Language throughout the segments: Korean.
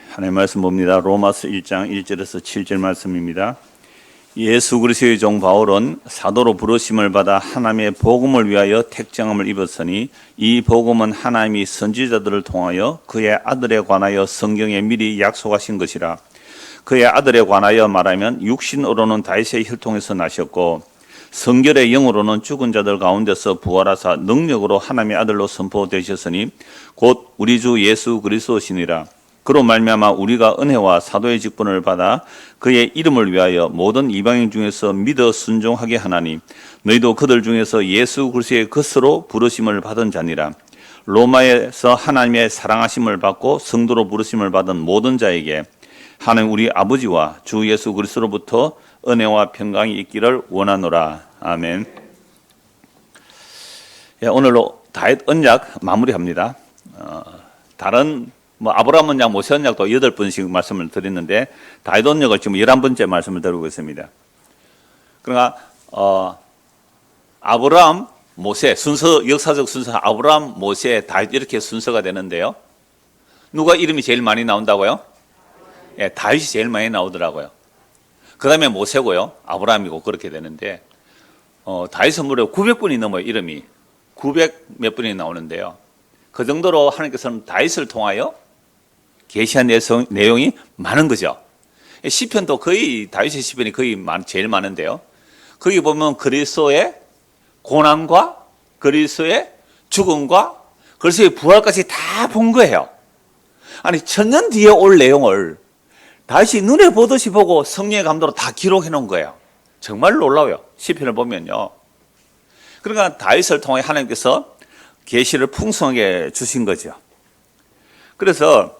하나님의 말씀 봅니다. 로마서 1장 1절에서 7절 말씀입니다. 예수 그리스도의 종 바울은 사도로 부르심을 받아 하나님의 복음을 위하여 택정함을 입었으니 이 복음은 하나님이 선지자들을 통하여 그의 아들에 관하여 성경에 미리 약속하신 것이라. 그의 아들에 관하여 말하면 육신으로는 다윗의 혈통에서 나셨고 성결의 영으로는 죽은 자들 가운데서 부활하사 능력으로 하나님의 아들로 선포되셨으니 곧 우리 주 예수 그리스도시니라. 그로 말미암아 우리가 은혜와 사도의 직분을 받아 그의 이름을 위하여 모든 이방인 중에서 믿어 순종하게 하나니 너희도 그들 중에서 예수 그리스도의 것으로 부르심을 받은 자니라. 로마에서 하나님의 사랑하심을 받고 성도로 부르심을 받은 모든 자에게 하나님 우리 아버지와 주 예수 그리스도로부터 은혜와 평강이 있기를 원하노라. 아멘. 오늘로 다윗 언약 마무리합니다. 다른 아브라함 언약, 모세 언약도 8번씩 말씀을 드렸는데 다윗 언약을 지금 11번째 말씀을 드리고 있습니다. 그러니까 아브라함, 모세 순서, 역사적 순서 아브라함, 모세, 다윗 이렇게 순서가 되는데요. 누가 이름이 제일 많이 나온다고요? 예, 다윗이 제일 많이 나오더라고요. 그 다음에 모세고요, 아브라함이고 그렇게 되는데 다윗은 무려 900분이 넘어요. 이름이 900 몇 분이 나오는데요. 그 정도로 하나님께서는 다윗을 통하여 계시한 내용이 많은 거죠. 시편도 거의 다윗의 시편이 거의 제일 많은데요. 거기 보면 그리스도의 고난과 그리스도의 죽음과 그리스도의 부활까지 다 본 거예요. 아니 1000년 뒤에 올 내용을 다윗이 눈에 보듯이 보고 성령의 감도로 다 기록해 놓은 거예요. 정말 놀라워요. 시편을 보면요. 그러니까 다윗을 통해 하나님께서 계시를 풍성하게 주신 거죠. 그래서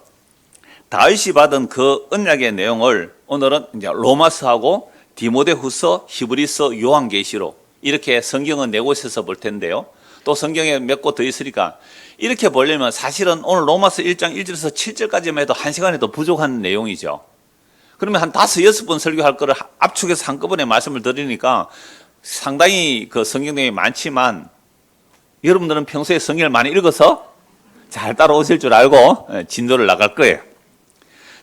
다윗이 받은 그 언약의 내용을 오늘은 이제 로마서하고 디모데후서, 히브리서, 요한계시록 이렇게 성경은 4곳에서 볼 텐데요. 또 성경에 몇 곳 더 있으니까 이렇게 보려면 사실은 오늘 로마서 1장 1절에서 7절까지만 해도 1시간에도 부족한 내용이죠. 그러면 한 5, 6번 설교할 거를 압축해서 한꺼번에 말씀을 드리니까 상당히 그 성경 내용이 많지만 여러분들은 평소에 성경을 많이 읽어서 잘 따라오실 줄 알고 진도를 나갈 거예요.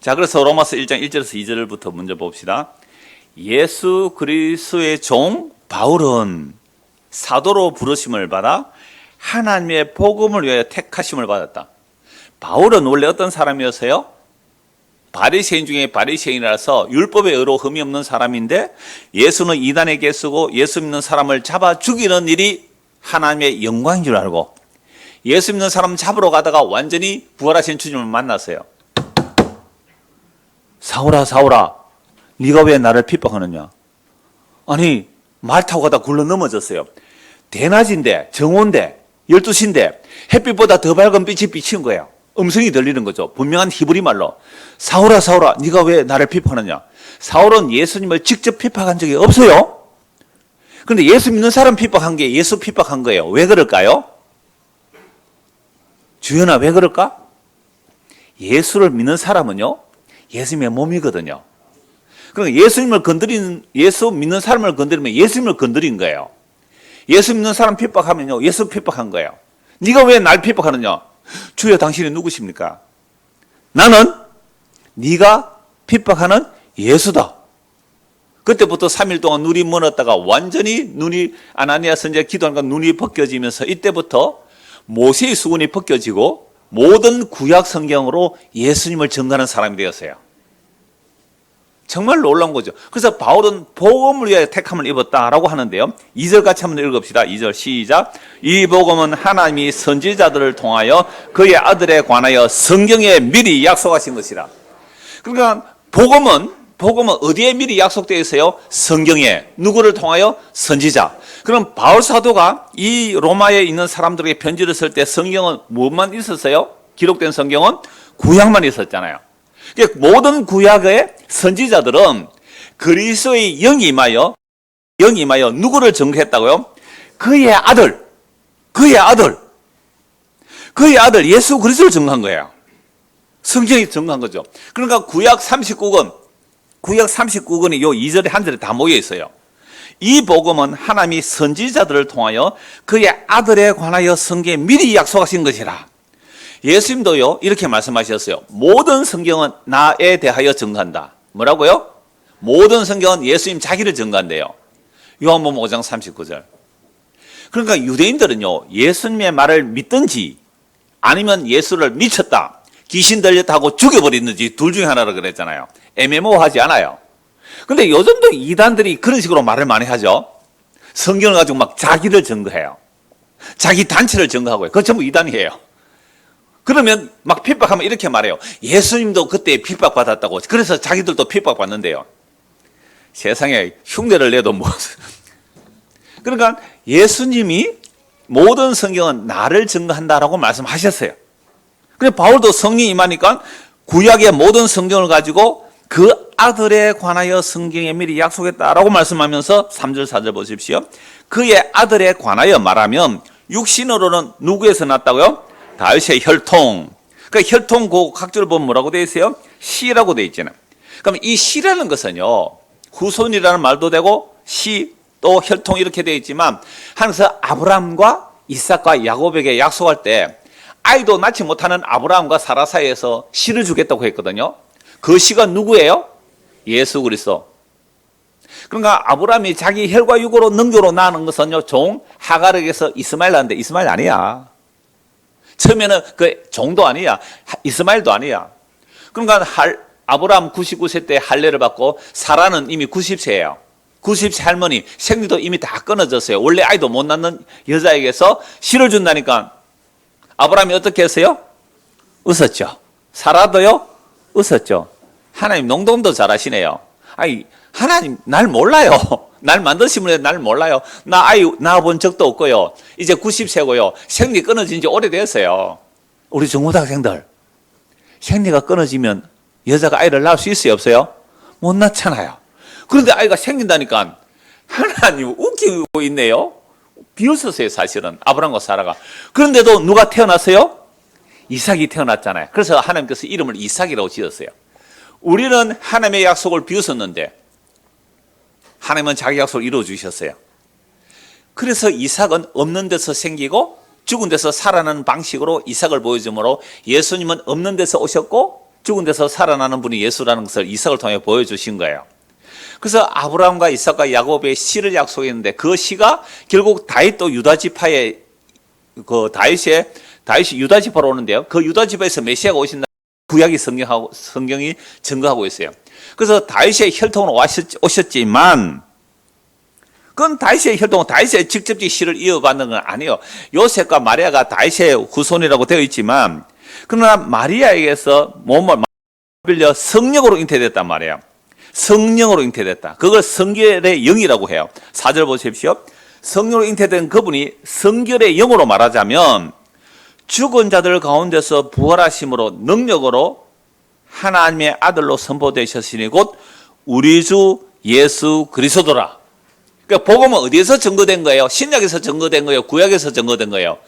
자, 그래서 로마서 1장 1절에서 2절부터 먼저 봅시다. 예수 그리스도의 종 바울은 사도로 부르심을 받아 하나님의 복음을 위하여 택하심을 받았다. 바울은 원래 어떤 사람이었어요? 바리새인 중에 바리새인이라서 율법의 의로 흠이 없는 사람인데 예수는 이단에게 쓰고 예수 믿는 사람을 잡아 죽이는 일이 하나님의 영광인 줄 알고 예수 믿는 사람 잡으러 가다가 완전히 부활하신 주님을 만났어요. 사울아 사울아 네가 왜 나를 핍박하느냐. 아니 말 타고 가다 굴러 넘어졌어요. 대낮인데 정오인데 12시인데 햇빛보다 더 밝은 빛이 비친 거예요. 음성이 들리는 거죠. 분명한 히브리 말로 사울아 사울아 네가 왜 나를 핍박하느냐. 사울은 예수님을 직접 핍박한 적이 없어요. 그런데 예수 믿는 사람 핍박한 게 예수 핍박한 거예요. 왜 그럴까요? 주연아 왜 그럴까? 예수를 믿는 사람은요 예수님의 몸이거든요. 그러니까 예수 믿는 사람을 건드리면 예수님을 건드린 거예요. 예수 믿는 사람 핍박하면요 예수 핍박한 거예요. 네가 왜 날 핍박하느냐. 주여 당신이 누구십니까? 나는 네가 핍박하는 예수다. 그때부터 3일 동안 눈이 멀었다가 완전히 눈이 아나니아 선지자 기도하니까 눈이 벗겨지면서 이때부터 모세의 수건이 벗겨지고 모든 구약 성경으로 예수님을 증거하는 사람이 되었어요. 정말 놀라운 거죠. 그래서 바울은 복음을 위하여 택함을 입었다라고 하는데요. 2절 같이 한번 읽읍시다. 2절 시작. 이 복음은 하나님이 선지자들을 통하여 그의 아들에 관하여 성경에 미리 약속하신 것이라. 그러니까 복음은 어디에 미리 약속되어 있어요? 성경에. 누구를 통하여? 선지자. 그럼 바울 사도가 이 로마에 있는 사람들에게 편지를 쓸 때 성경은 무엇만 있었어요? 기록된 성경은 구약만 있었잖아요. 모든 구약의 선지자들은 그리스도의 영이 임하여 누구를 증거했다고요? 그의 아들 예수 그리스도를 증거한 거예요. 성경이 증거한 거죠. 그러니까 구약 39권이 요 2절에 한 절에 다 모여 있어요. 이 복음은 하나님이 선지자들을 통하여 그의 아들에 관하여 성경에 미리 약속하신 것이라. 예수님도요 이렇게 말씀하셨어요. 모든 성경은 나에 대하여 증거한다. 뭐라고요? 모든 성경은 예수님 자기를 증거한대요. 요한복음 5장 39절. 그러니까 유대인들은요 예수님의 말을 믿든지 아니면 예수를 미쳤다, 귀신 들렸다고 죽여버리는지 둘 중에 하나라 그랬잖아요. 애매모호하지 않아요. 근데 요즘도 이단들이 그런 식으로 말을 많이 하죠. 성경을 가지고 막 자기를 증거해요. 자기 단체를 증거하고요. 그거 전부 이단이에요. 그러면 막 핍박하면 이렇게 말해요. 예수님도 그때 핍박받았다고. 그래서 자기들도 핍박받는데요. 세상에 흉내를 내도 뭐. 그러니까 예수님이 모든 성경은 나를 증거한다라고 말씀하셨어요. 그래서 바울도 성령이 임하니까 구약의 모든 성경을 가지고 그 아들에 관하여 성경에 미리 약속했다라고 말씀하면서 3절 4절 보십시오. 그의 아들에 관하여 말하면 육신으로는 누구에서 났다고요? 다윗의 혈통. 그러니까 혈통 그 각절 보면 뭐라고 되어 있어요? 시라고 되어 있잖아요. 그럼 이 시라는 것은요 후손이라는 말도 되고 시 또 혈통 이렇게 되어 있지만 하나님께서 아브라함과 이삭과 야곱에게 약속할 때 아이도 낳지 못하는 아브라함과 사라 사이에서 씨를 주겠다고 했거든요. 그 씨가 누구예요? 예수 그리스도. 그러니까 아브라함이 자기 혈과 육으로 능교로 낳는 것은요 종 하갈에게서 이스마엘 낳는데 이스마엘 아니야. 처음에는 그 종도 아니야. 이스마엘도 아니야. 그러니까 아브라함 99세 때 할례를 받고 사라는 이미 90세예요. 90세 할머니 생리도 이미 다 끊어졌어요. 원래 아이도 못 낳는 여자에게서 씨를 준다니까 아브라함이 어떻게 했어요? 웃었죠. 사라도요? 웃었죠. 하나님 농담도 잘하시네요. 아니 하나님 날 몰라요. 날 만드신 분이 날 몰라요. 나 아이 낳아본 적도 없고요. 이제 90세고요. 생리 끊어진 지 오래됐어요. 우리 중고등학생들 생리가 끊어지면 여자가 아이를 낳을 수 있어요? 없어요? 못 낳잖아요. 그런데 아이가 생긴다니까 하나님 웃기고 있네요. 비웃었어요 사실은 아브라함과 사라가. 그런데도 누가 태어났어요? 이삭이 태어났잖아요. 그래서 하나님께서 이름을 이삭이라고 지었어요. 우리는 하나님의 약속을 비웃었는데 하나님은 자기 약속을 이루어 주셨어요. 그래서 이삭은 없는 데서 생기고 죽은 데서 살아나는 방식으로 이삭을 보여주므로 예수님은 없는 데서 오셨고 죽은 데서 살아나는 분이 예수라는 것을 이삭을 통해 보여주신 거예요. 그래서 아브라함과 이삭과 야곱의 씨를 약속했는데 그 씨가 결국 다윗도 유다 지파의 그 다윗이 유다 지파로 오는데요. 그 유다 지파에서 메시아가 오신다. 구약이 성경이 증거하고 있어요. 그래서 다윗의 혈통으로 오셨지만 그건 다윗의 혈통은 다윗의 직접적 씨를 이어받는 건 아니에요. 요셉과 마리아가 다윗의 후손이라고 되어 있지만 그러나 마리아에게서 몸을 빌려 성령으로 잉태됐단 말이에요. 성령으로 잉태됐다. 그걸 성결의 영이라고 해요. 4절 보십시오. 성령으로 잉태된 그분이 성결의 영으로 말하자면 죽은 자들 가운데서 부활하심으로 능력으로 하나님의 아들로 선포되셨으니 곧 우리 주 예수 그리스도라. 그러니까 복음은 어디에서 증거된 거예요? 신약에서 증거된 거예요? 구약에서 증거된 거예요?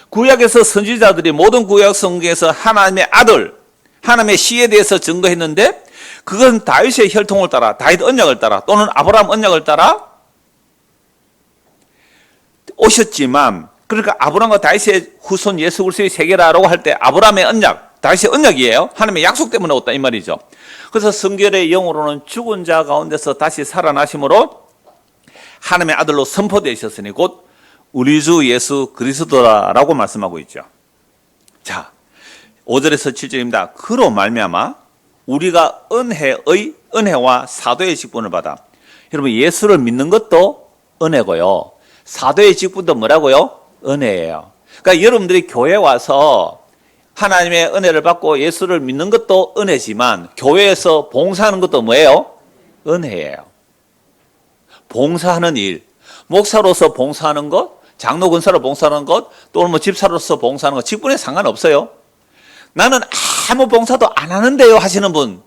구약에서 선지자들이 모든 구약 성경에서 하나님의 아들, 하나님의 씨에 대해서 증거했는데 그건 다윗의 혈통을 따라, 다윗 언약을 따라 또는 아브라함 언약을 따라 오셨지만 그러니까 아브라함과 다윗의 후손 예수 그리스도의 세계라고 할 때 아브라함의 언약, 다윗의 언약이에요. 하나님의 약속 때문에 왔다 이 말이죠. 그래서 성결의 영으로는 죽은 자 가운데서 다시 살아나심으로 하나님의 아들로 선포되셨으니 곧 우리 주 예수 그리스도라고 말씀하고 있죠. 자, 5절에서 7절입니다. 그로 말미암아 우리가 은혜와 사도의 직분을 받아. 여러분 예수를 믿는 것도 은혜고요. 사도의 직분도 뭐라고요? 은혜예요. 그러니까 여러분들이 교회 와서 하나님의 은혜를 받고 예수를 믿는 것도 은혜지만 교회에서 봉사하는 것도 뭐예요? 은혜예요. 봉사하는 일, 목사로서 봉사하는 것, 장로 권사로 봉사하는 것, 또는 뭐 집사로서 봉사하는 것, 직분에 상관없어요. 나는 아무 봉사도 안 하는데요 하시는 분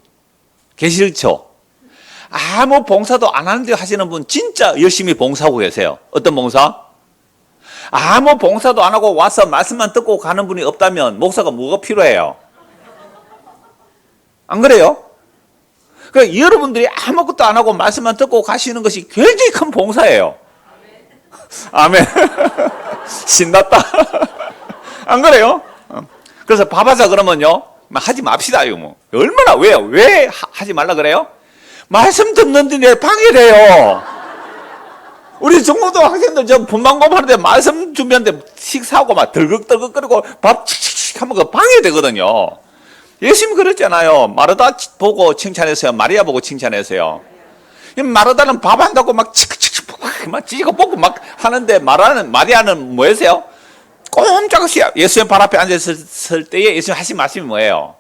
계시죠? 아무 봉사도 안 하는데요 하시는 분 진짜 열심히 봉사하고 계세요. 어떤 봉사? 아무 봉사도 안 하고 와서 말씀만 듣고 가는 분이 없다면 목사가 뭐가 필요해요? 안 그래요? 그러니까 여러분들이 아무것도 안 하고 말씀만 듣고 가시는 것이 굉장히 큰 봉사예요. 아멘. 신났다. 안 그래요? 그래서 밥하자 그러면요, 하지 맙시다. 이거 뭐 얼마나 왜요? 왜 하지 말라 그래요? 말씀 듣는데 내 방해돼요. 우리 중고등 학생들 저 분방법 하는데 말씀 준비하는데 식사하고 막 덜컥덜컥거리고 밥 칙칙칙 하면 그 방해되거든요. 예수님 그랬잖아요. 마르다 보고 칭찬했어요. 마리아 보고 칭찬했어요. 마르다는 밥 한다고 막 칙칙칙 막 찌고 볶고 막 하는데 마리아는 뭐 했어요? 꼼짝없이 예수님 발 앞에 앉았을 때에 예수님 하신 말씀이 뭐예요?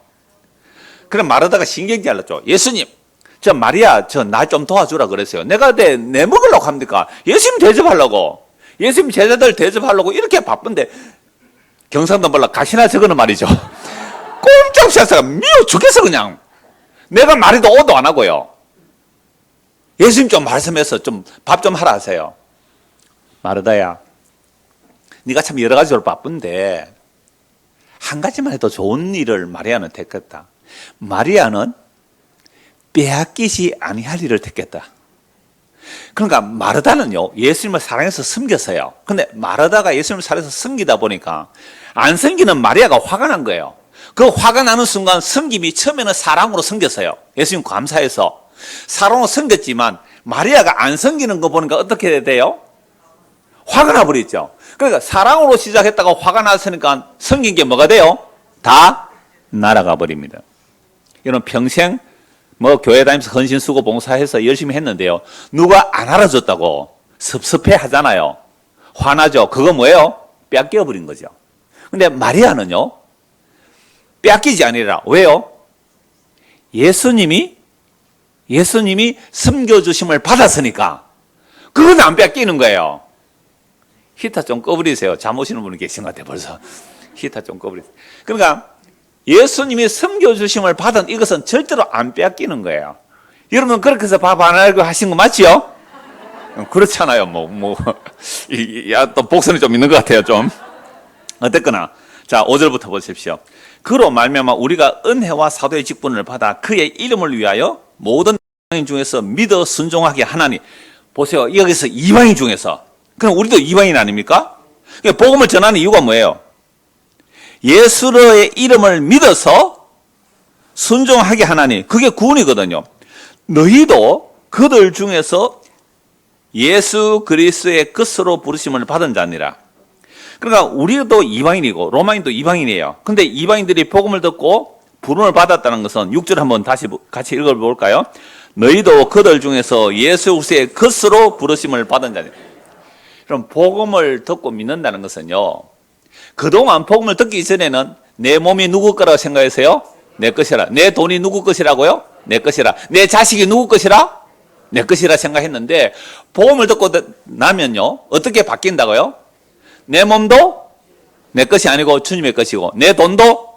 그럼 마르다가 신경 잘랐죠. 예수님, 저 마리아 저 나 좀 도와주라 그랬어요. 내가 내 먹으려고 합니까? 예수님 대접하려고, 예수님 제자들 대접하려고 이렇게 바쁜데 경상도 몰라 가시나 저거는 말이죠. 꼼짝없이 하다가 미워 죽겠어 그냥. 내가 말해도 오도 안 하고요. 예수님 좀 말씀해서 좀 밥 좀 하라 하세요. 마르다야, 네가 참 여러 가지로 바쁜데 한 가지만 해도 좋은 일을 마리아는 택했다. 마리아는 빼앗기지 아니할 일을 택했다. 그러니까 마르다는요, 예수님을 사랑해서 섬겼어요. 근데 마르다가 예수님을 사랑해서 섬기다 보니까 안 섬기는 마리아가 화가 난 거예요. 그 화가 나는 순간 섬김이 처음에는 사랑으로 섬겼어요. 예수님 감사해서 사랑으로 섬겼지만 마리아가 안 섬기는 거 보니까 어떻게 돼요? 화가 나버렸죠. 그러니까 사랑으로 시작했다가 화가 났으니까 섬긴 게 뭐가 돼요? 다 날아가 버립니다. 이런 평생 뭐 교회 다니면서 헌신 수고 봉사해서 열심히 했는데요, 누가 안 알아줬다고 섭섭해 하잖아요. 화나죠. 그거 뭐예요? 뺏겨 버린 거죠. 근데 마리아는요, 뺏기지 아니라 왜요? 예수님이 섬겨주심을 받았으니까 그건 안 뺏기는 거예요. 히터 좀 꺼버리세요. 잠 오시는 분이 계신 것 같아요. 벌써 히터 좀 꺼버리세요. 그러니까 예수님이 섬겨주심을 받은 이것은 절대로 안 뺏기는 거예요. 여러분 그렇게 해서 밥 안 하려고 하신 거 맞지요? 그렇잖아요. 또 복선이 좀 있는 것 같아요. 좀 어쨌거나 자 5절부터 보십시오. 그로 말미암아 우리가 은혜와 사도의 직분을 받아 그의 이름을 위하여 모든 이방인 중에서 믿어 순종하게 하나니. 보세요. 여기서 이방인 중에서, 그럼 우리도 이방인 아닙니까? 그러니까 복음을 전하는 이유가 뭐예요? 예수의 이름을 믿어서 순종하게 하나니. 그게 구원이거든요. 너희도 그들 중에서 예수 그리스도의 것으로 부르심을 받은 자니라. 그러니까 우리도 이방인이고 로마인도 이방인이에요. 근데 이방인들이 복음을 듣고 부름을 받았다는 것은 6절 한번 다시 같이 읽어볼까요? 너희도 그들 중에서 예수 그리스도의 것으로 부르심을 받은 자니라. 그럼 복음을 듣고 믿는다는 것은요, 그동안 복음을 듣기 전에는 내 몸이 누구 거라고 생각했어요? 내 것이라. 내 돈이 누구 것이라고요? 내 것이라. 내 자식이 누구 것이라? 내 것이라 생각했는데 복음을 듣고 나면요, 어떻게 바뀐다고요? 내 몸도 내 것이 아니고 주님의 것이고, 내 돈도,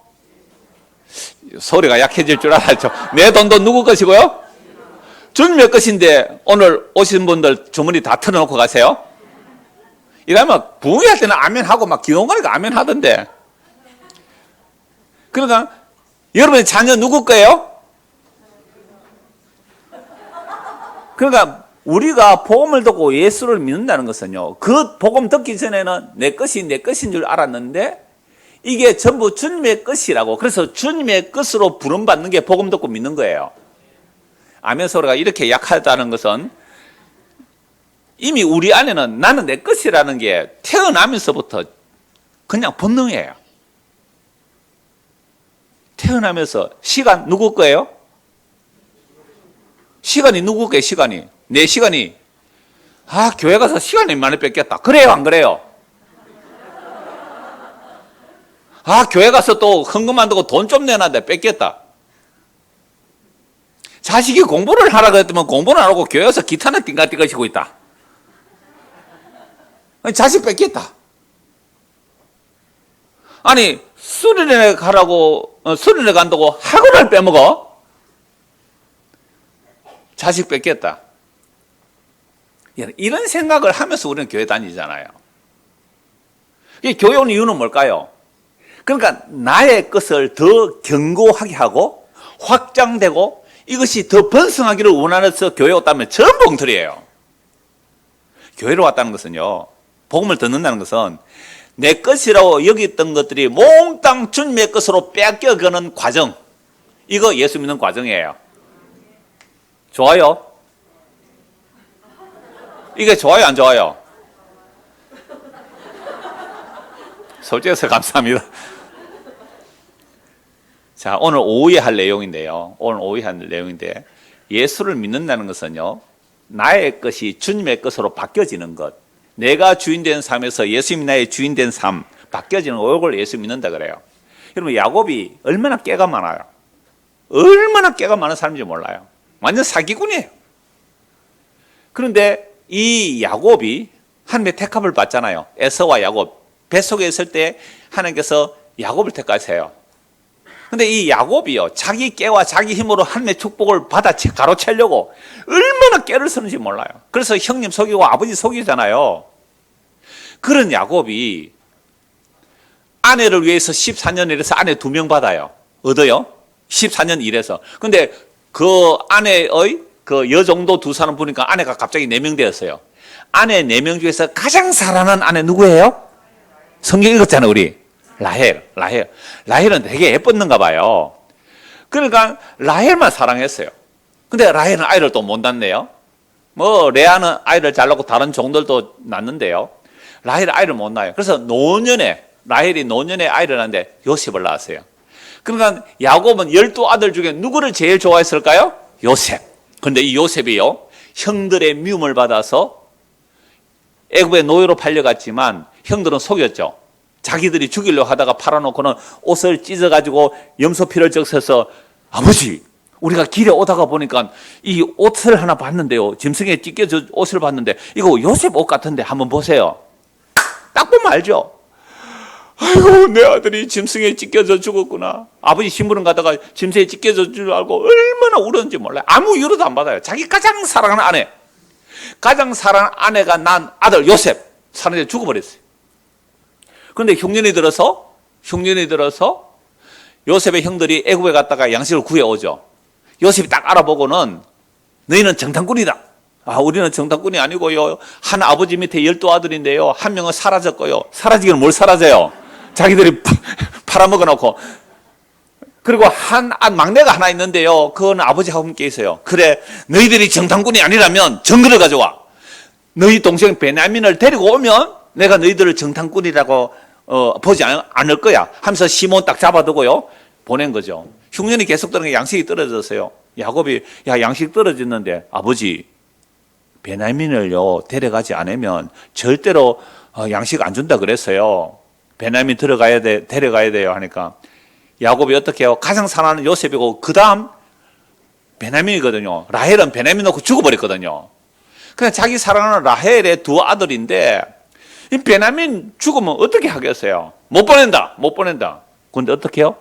소리가 약해질 줄 알았죠. 내 돈도 누구 것이고요? 주님의 것인데 오늘 오신 분들 주머니 다 털어놓고 가세요? 이러면 부흥할 때는 아멘 하고 막 기도 가니까 아멘 하던데. 그러니까 여러분의 자녀 누구 거예요? 그러니까 우리가 복음을 듣고 예수를 믿는다는 것은요, 그 복음 듣기 전에는 내 것이 내 것인 줄 알았는데 이게 전부 주님의 것이라고, 그래서 주님의 것으로 부름받는 게 복음 듣고 믿는 거예요. 아멘 소리가 이렇게 약하다는 것은 이미 우리 안에는 나는 내 것이라는 게 태어나면서부터 그냥 본능이에요. 태어나면서 시간 누구 거예요? 시간이 누구 거예요? 시간이. 내 시간이. 교회 가서 시간이 많이 뺏겼다. 그래요, 안 그래요? 교회 가서 또 헌금 안 두고 돈 좀 내놨는데 뺏겼다. 자식이 공부를 하라 그랬더니 공부는 안 하고 교회 가서 기타나 띵가띵가 치고 있다. 자식 뺏겼다. 아니, 수련회 가라고, 수련회 간다고 학원을 빼먹어? 자식 뺏겼다. 이런 생각을 하면서 우리는 교회 다니잖아요. 이 교회 오는 이유는 뭘까요? 그러니까 나의 것을 더 견고하게 하고 확장되고 이것이 더 번성하기를 원하면서 교회에 왔다면 전부 엉터리예요. 교회로 왔다는 것은요, 복음을 듣는다는 것은 내 것이라고 여겼던 것들이 몽땅 주님의 것으로 뺏겨가는 과정, 이거 예수 믿는 과정이에요. 좋아요? 이게 좋아요, 안 좋아요? 솔직해서 감사합니다. 자, 오늘 오후에 할 내용인데요. 예수를 믿는다는 것은요, 나의 것이 주님의 것으로 바뀌어지는 것, 내가 주인 된 삶에서 예수님이 나의 주인 된 삶, 바뀌어지는 것, 이걸 예수 믿는다 그래요. 여러분, 야곱이 얼마나 깨가 많아요. 얼마나 깨가 많은 사람인지 몰라요. 완전 사기꾼이에요. 그런데 이 야곱이 하나님의 택함을 받잖아요. 에서와 야곱, 뱃속에 있을 때 하나님께서 야곱을 택하세요. 근데 이 야곱이요, 자기 깨와 자기 힘으로 하나님의 축복을 받아 가로채려고 얼마나 깨를 쓰는지 몰라요. 그래서 형님 속이고 아버지 속이잖아요. 그런 야곱이 아내를 위해서 14년 일해서 아내 2명 받아요. 얻어요? 14년 일해서. 근데 그 아내의 그 여정도 2사람 보니까 아내가 갑자기 4명 되었어요. 아내 4명 중에서 가장 사랑하는 아내 누구예요? 성경 읽었잖아요, 우리. 라헬은 되게 예뻤는가 봐요. 그러니까 라헬만 사랑했어요. 근데 라헬은 아이를 또 못 낳네요. 뭐 레아는 아이를 잘 낳고 다른 종들도 낳는데요. 라헬은 아이를 못 낳아요. 그래서 라헬이 노년에 아이를 낳는데 요셉을 낳았어요. 그러니까 야곱은 12아들 중에 누구를 제일 좋아했을까요? 요셉. 근데 이 요셉이요, 형들의 미움을 받아서 애굽의 노예로 팔려갔지만 형들은 속였죠. 자기들이 죽이려고 하다가 팔아놓고는 옷을 찢어가지고 염소피를 적셔서, 아버지, 우리가 길에 오다가 보니까 이 옷을 하나 봤는데요, 짐승에 찢겨져 옷을 봤는데 이거 요셉 옷 같은데 한번 보세요. 딱 보면 알죠. 아이고, 내 아들이 짐승에 찢겨져 죽었구나. 아버지 심부름 가다가 짐승에 찢겨져 줄 알고 얼마나 울었는지 몰라요. 아무 이유로도 안 받아요. 자기 가장 사랑하는 아내, 가장 사랑하는 아내가 난 아들 요셉, 사는데 죽어버렸어요. 그런데 흉년이 들어서 요셉의 형들이 애굽에 갔다가 양식을 구해오죠. 요셉이 딱 알아보고는 너희는 정탐꾼이다. 아, 우리는 정탐꾼이 아니고요, 한 아버지 밑에 12아들인데요, 한 명은 사라졌고요. 사라지기는 뭘 사라져요? 자기들이 팔아먹어 놓고. 그리고 막내가 하나 있는데요, 그건 아버지하고 함께 있어요. 그래, 너희들이 정탐꾼이 아니라면 증거를 가져와. 너희 동생 베냐민을 데리고 오면 내가 너희들을 정탐꾼이라고 보지 않을 거야 하면서 시몬 딱 잡아두고요, 보낸 거죠. 흉년이 계속 들어가니까 양식이 떨어졌어요. 야곱이, 야, 양식 떨어졌는데 아버지, 베냐민을요 데려가지 않으면 절대로 양식 안 준다 그랬어요. 베냐민 데려가야 돼요 하니까 야곱이 어떻게 해요? 가장 사랑하는 요셉이고 그 다음 베냐민이거든요. 라헬은 베냐민 놓고 죽어버렸거든요. 그냥 자기 사랑하는 라헬의 2아들인데 이 베냐민 죽으면 어떻게 하겠어요? 못 보낸다. 그런데 어떻게 해요?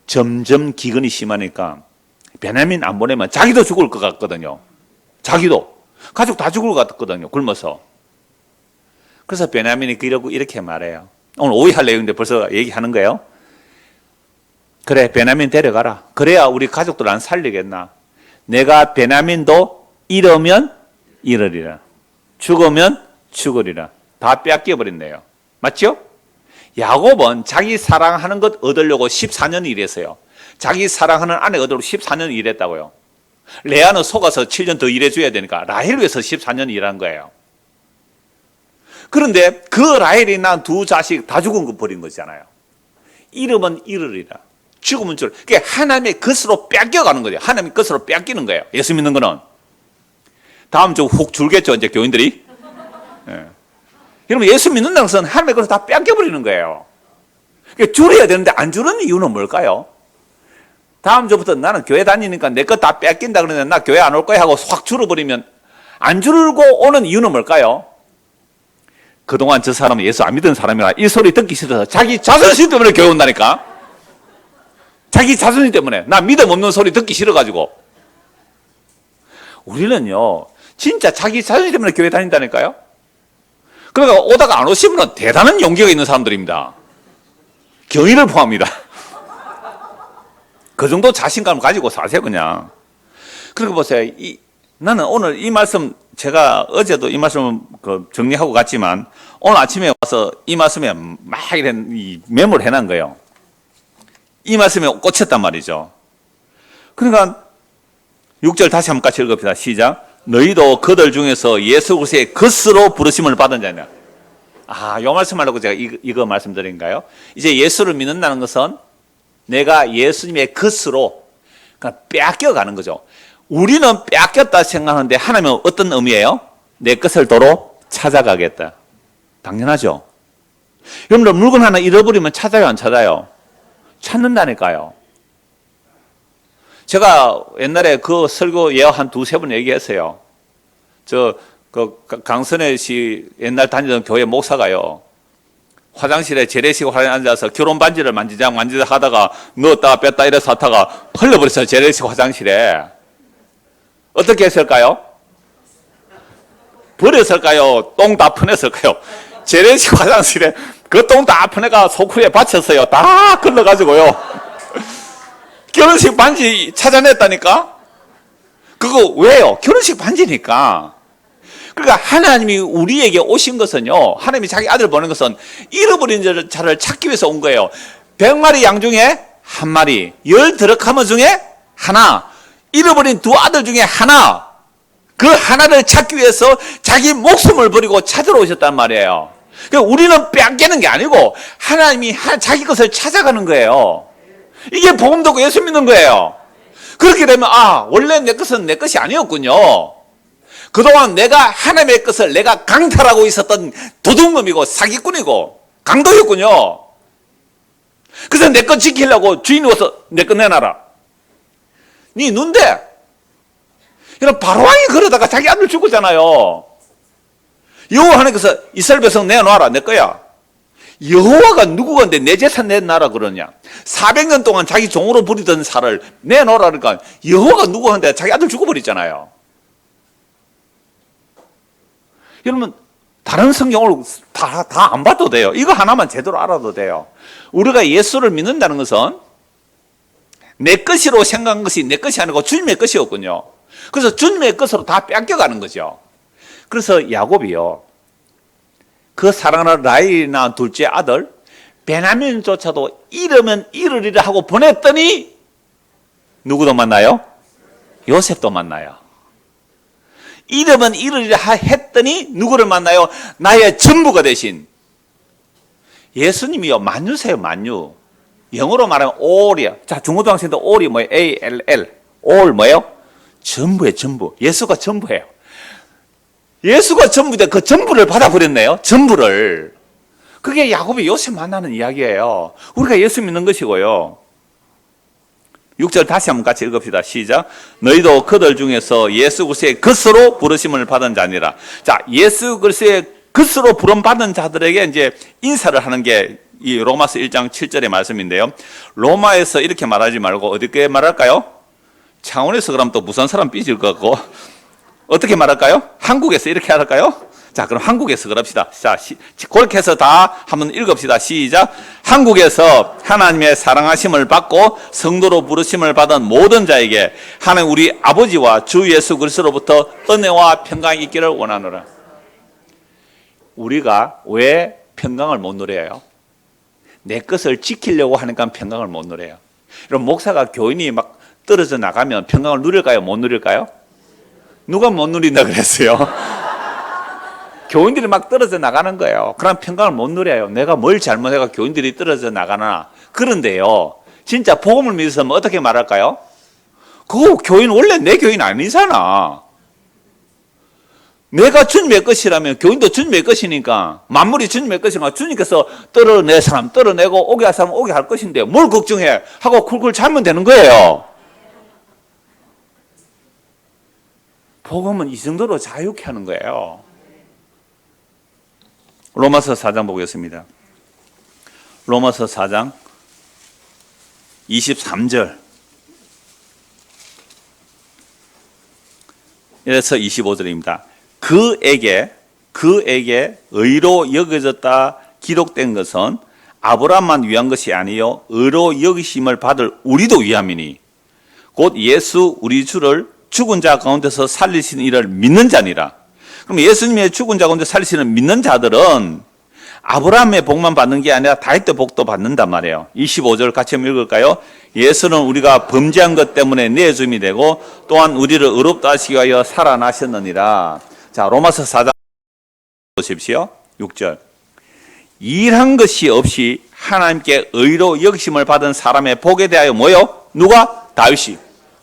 점점 기근이 심하니까 베냐민 안 보내면 자기도 죽을 것 같거든요. 자기도. 가족 다 죽을 것 같거든요, 굶어서. 그래서 베냐민이 이렇게 말해요. 오늘 오해할 내용인데 벌써 얘기하는 거예요. 그래, 베냐민 데려가라. 그래야 우리 가족들 안 살리겠나. 내가 베냐민도 잃으면 잃으리라, 죽으면 죽으리라. 다 빼앗겨버렸네요. 맞죠? 야곱은 자기 사랑하는 것 얻으려고 14년 일했어요. 자기 사랑하는 아내 얻으려고 14년 일했다고요. 레아는 속아서 7년 더 일해줘야 되니까 라헬 위해서 14년 일한 거예요. 그런데 그 라헬이 낳은 2 자식 다 죽은 거 버린 거잖아요. 잃으면 잃으리라, 죽으면 죽으리라. 그게 하나님의 것으로 뺏겨가는 거예요. 하나님의 것으로 뺏기는 거예요. 예수 믿는 거는. 다음 주 훅 줄겠죠, 이제 교인들이. 예. 여러분, 예수 믿는다는 것은 하나님의 것을 다 뺏겨버리는 거예요. 그러니까 줄여야 되는데 안 주는 이유는 뭘까요? 다음 주부터 나는 교회 다니니까 내 것 다 뺏긴다 그러는데 나 교회 안 올 거야 하고 확 줄어버리면, 안 줄고 오는 이유는 뭘까요? 그동안 저 사람은 예수 안 믿은 사람이라 이 소리 듣기 싫어서 자기 자존심 때문에 교회 온다니까. 자기 자존심 때문에. 나 믿음 없는 소리 듣기 싫어가지고. 우리는요 진짜 자기 자존심 때문에 교회 다닌다니까요. 그러니까 오다가 안 오시면 대단한 용기가 있는 사람들입니다. 경위를 포함합니다. 그 정도 자신감을 가지고 사세요, 그냥. 그리고 보세요. 나는 오늘 이 말씀 제가 어제도 이 말씀을 정리하고 갔지만 오늘 아침에 와서 이 말씀에 막 이런 메모를 해놓은 거예요. 이 말씀에 꽂혔단 말이죠. 그러니까 6절 다시 한번 같이 읽읍시다. 시작. 너희도 그들 중에서 예수 그리스도의 것으로 부르심을 받은 자냐. 요 말씀하려고 제가 이거 말씀드린가요? 이제 예수를 믿는다는 것은 내가 예수님의 것으로 그러니까 빼앗겨가는 거죠. 우리는 빼앗겼다 생각하는데 하나님은 어떤 의미예요? 내 것을 도로 찾아가겠다. 당연하죠. 여러분들 물건 하나 잃어버리면 찾아요, 안 찾아요? 찾는다니까요. 제가 옛날에 그 설교 예화 한 두세 번 얘기했어요. 강선혜 씨 옛날 다니던 교회 목사가요. 화장실에 재래식 화장실에 앉아서 결혼 반지를 만지작 하다가 넣었다가 뺐다 이래서 하다가 흘려버렸어요. 재래식 화장실에. 어떻게 했을까요? 버렸을까요? 똥 다 퍼냈을까요? 재래식 화장실에 그 똥 다 퍼내가 소쿠리에 받쳤어요. 다 걸러가지고요. 결혼식 반지 찾아냈다니까? 그거 왜요? 결혼식 반지니까. 그러니까 하나님이 우리에게 오신 것은요, 하나님이 자기 아들 보낸 것은 잃어버린 자를 찾기 위해서 온 거예요. 100마리 양 중에 한 마리, 10 드럭하면 중에 하나, 잃어버린 두 아들 중에 하나, 그 하나를 찾기 위해서 자기 목숨을 버리고 찾으러 오셨단 말이에요. 그러니까 우리는 빼앗기는 게 아니고 하나님이 자기 것을 찾아가는 거예요. 이게 복음 듣고 예수 믿는 거예요. 그렇게 되면 원래 내 것은 내 것이 아니었군요. 그동안 내가 하나님의 것을 내가 강탈하고 있었던 도둑놈이고 사기꾼이고 강도였군요. 그래서 내 것 지키려고 주인이 와서 내 것 내놔라. 네 눈대. 이런 바로왕이 그러다가 자기 아들 죽었잖아요. 여호와 하나님께서 이스라엘 백성 내놔라, 내 거야. 여호와가 누구건데 내 재산 내놔라 그러냐. 400년 동안 자기 종으로 부리던 살을 내놓으라 그러니까 여호와가 누구건데 자기 아들 죽어버렸잖아요. 여러분 다른 성경을 다 안 봐도 돼요. 이거 하나만 제대로 알아도 돼요. 우리가 예수를 믿는다는 것은 내 것이로 생각한 것이 내 것이 아니고 주님의 것이었군요. 그래서 주님의 것으로 다 뺏겨가는 거죠. 그래서 야곱이요, 그 사랑하는 라헬이나 둘째 아들 베냐민조차도 잃으면 잃으리라 하고 보냈더니 누구도 만나요? 요셉도 만나요. 잃으면 잃으리라 했더니 누구를 만나요? 나의 전부가 되신 예수님이요, 만유세요, 만유. 영어로 말하면 all이야. 자, 중고등 학생도 all이 뭐예요? ALL. all 뭐예요? 전부예요, 전부. 예수가 전부예요. 예수가 전부인데 그 전부를 받아버렸네요. 전부를. 그게 야곱이 요셉 만나는 이야기예요. 우리가 예수 믿는 것이고요. 6절 다시 한번 같이 읽읍시다. 시작. 너희도 그들 중에서 예수 그리스도의 것으로 부르심을 받은 자니라. 자, 예수 그리스도의 것으로 부름 받은 자들에게 이제 인사를 하는 게 이 로마서 1장 7절의 말씀인데요. 로마에서 이렇게 말하지 말고 어떻게 말할까요? 창원에서 그럼 또 무슨 사람 삐질 것 같고 어떻게 말할까요? 한국에서 이렇게 할까요? 자, 그럼 한국에서 그럽시다. 자, 그렇게 해서 다 한번 읽읍시다. 시작. 한국에서 하나님의 사랑하심을 받고 성도로 부르심을 받은 모든 자에게 하나님 우리 아버지와 주 예수 그리스도로부터 은혜와 평강이 있기를 원하노라. 우리가 왜 평강을 못 누려요? 내 것을 지키려고 하니까 평강을 못 누려요. 그럼 목사가 교인이 막 떨어져 나가면 평강을 누릴까요? 못 누릴까요? 누가 못 누린다 그랬어요? 교인들이 막 떨어져 나가는 거예요. 그럼 평강을 못 누려요. 내가 뭘 잘못해가 교인들이 떨어져 나가나. 그런데요, 진짜 복음을 믿으면 어떻게 말할까요? 그거 교인 원래 내 교인 아니잖아. 내가 주님의 것이라면 교인도 주님의 것이니까, 만물이 주님의 것이니까 주님께서 떨어낼 사람 떨어내고 오게 할 사람 오게 할 것인데 뭘 걱정해 하고 쿨쿨 자면 되는 거예요. 복음은 이 정도로 자유케 하는 거예요. 로마서 4장 보겠습니다. 로마서 4장 23절 이래서 25절입니다. 그에게 의로 여겨졌다 기록된 것은 아브라함만 위한 것이 아니요 의로 여기심을 받을 우리도 위함이니 곧 예수 우리 주를 죽은 자 가운데서 살리신 이를 믿는 자니라. 그럼 예수님의 죽은 자 가운데 살리시는 믿는 자들은 아브라함의 복만 받는 게 아니라 다윗의 복도 받는단 말이에요. 25절 같이 한번 읽을까요? 예수는 우리가 범죄한 것 때문에 내줌이 되고 또한 우리를 의롭다 하시기 위하여 살아나셨느니라. 자, 로마서 4장 보십시오. 6절. 일한 것이 없이 하나님께 의로 여기심을 받은 사람의 복에 대하여 뭐요? 누가? 다윗이.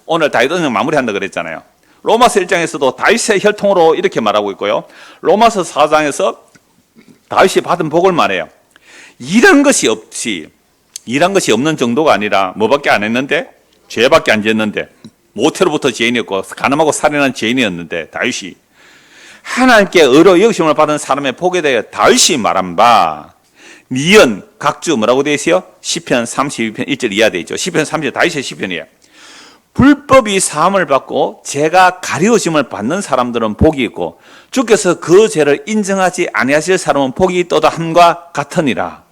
오늘 다윗은 마무리한다 그랬잖아요. 로마서 1장에서도 다윗의 혈통으로 이렇게 말하고 있고요. 로마서 4장에서 다윗이 받은 복을 말해요. 일한 것이 없는 정도가 아니라 뭐밖에 안 했는데? 죄밖에 안 지었는데, 모태로부터 죄인이었고 간음하고 살인한 죄인이었는데 다윗이 하나님께 의로 여기심을 받은 사람의 복에 대해 다윗이 말한 바 니은 각주 뭐라고 되어 있어요? 시편 32편 1절 이하 되어 있죠. 시편 32절 다윗의 시편이에요. 불법이 사함을 받고 죄가 가려우심을 받는 사람들은 복이 있고 주께서 그 죄를 인정하지 아니하실 사람은 복이 있도다 함과 같으니라.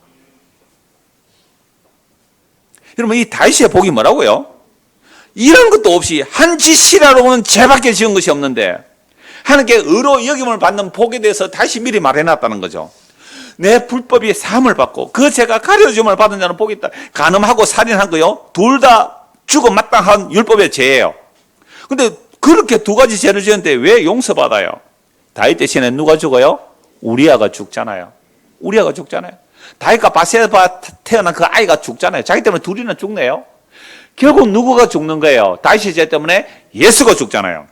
여러분, 이 다윗의 복이 뭐라고요? 이런 것도 없이 한 짓이라고는 죄밖에 지은 것이 없는데 하나님께 의로 여김을 받는 복에 대해서 다시 미리 말해놨다는 거죠. 내 불법이 사함을 받고 그 죄가 가려움을 받은 자는 복이 있다. 간음하고 살인한 거요, 둘 다 죽어 마땅한 율법의 죄예요. 근데 그렇게 두 가지 죄를 지었는데 왜 용서받아요? 다윗 대신에 누가 죽어요? 우리아가 죽잖아요. 우리아가 죽잖아요. 다윗과 바세바 태어난 그 아이가 죽잖아요. 자기 때문에 둘이나 죽네요. 결국 누구가 죽는 거예요? 다윗의 죄 때문에 예수가 죽잖아요.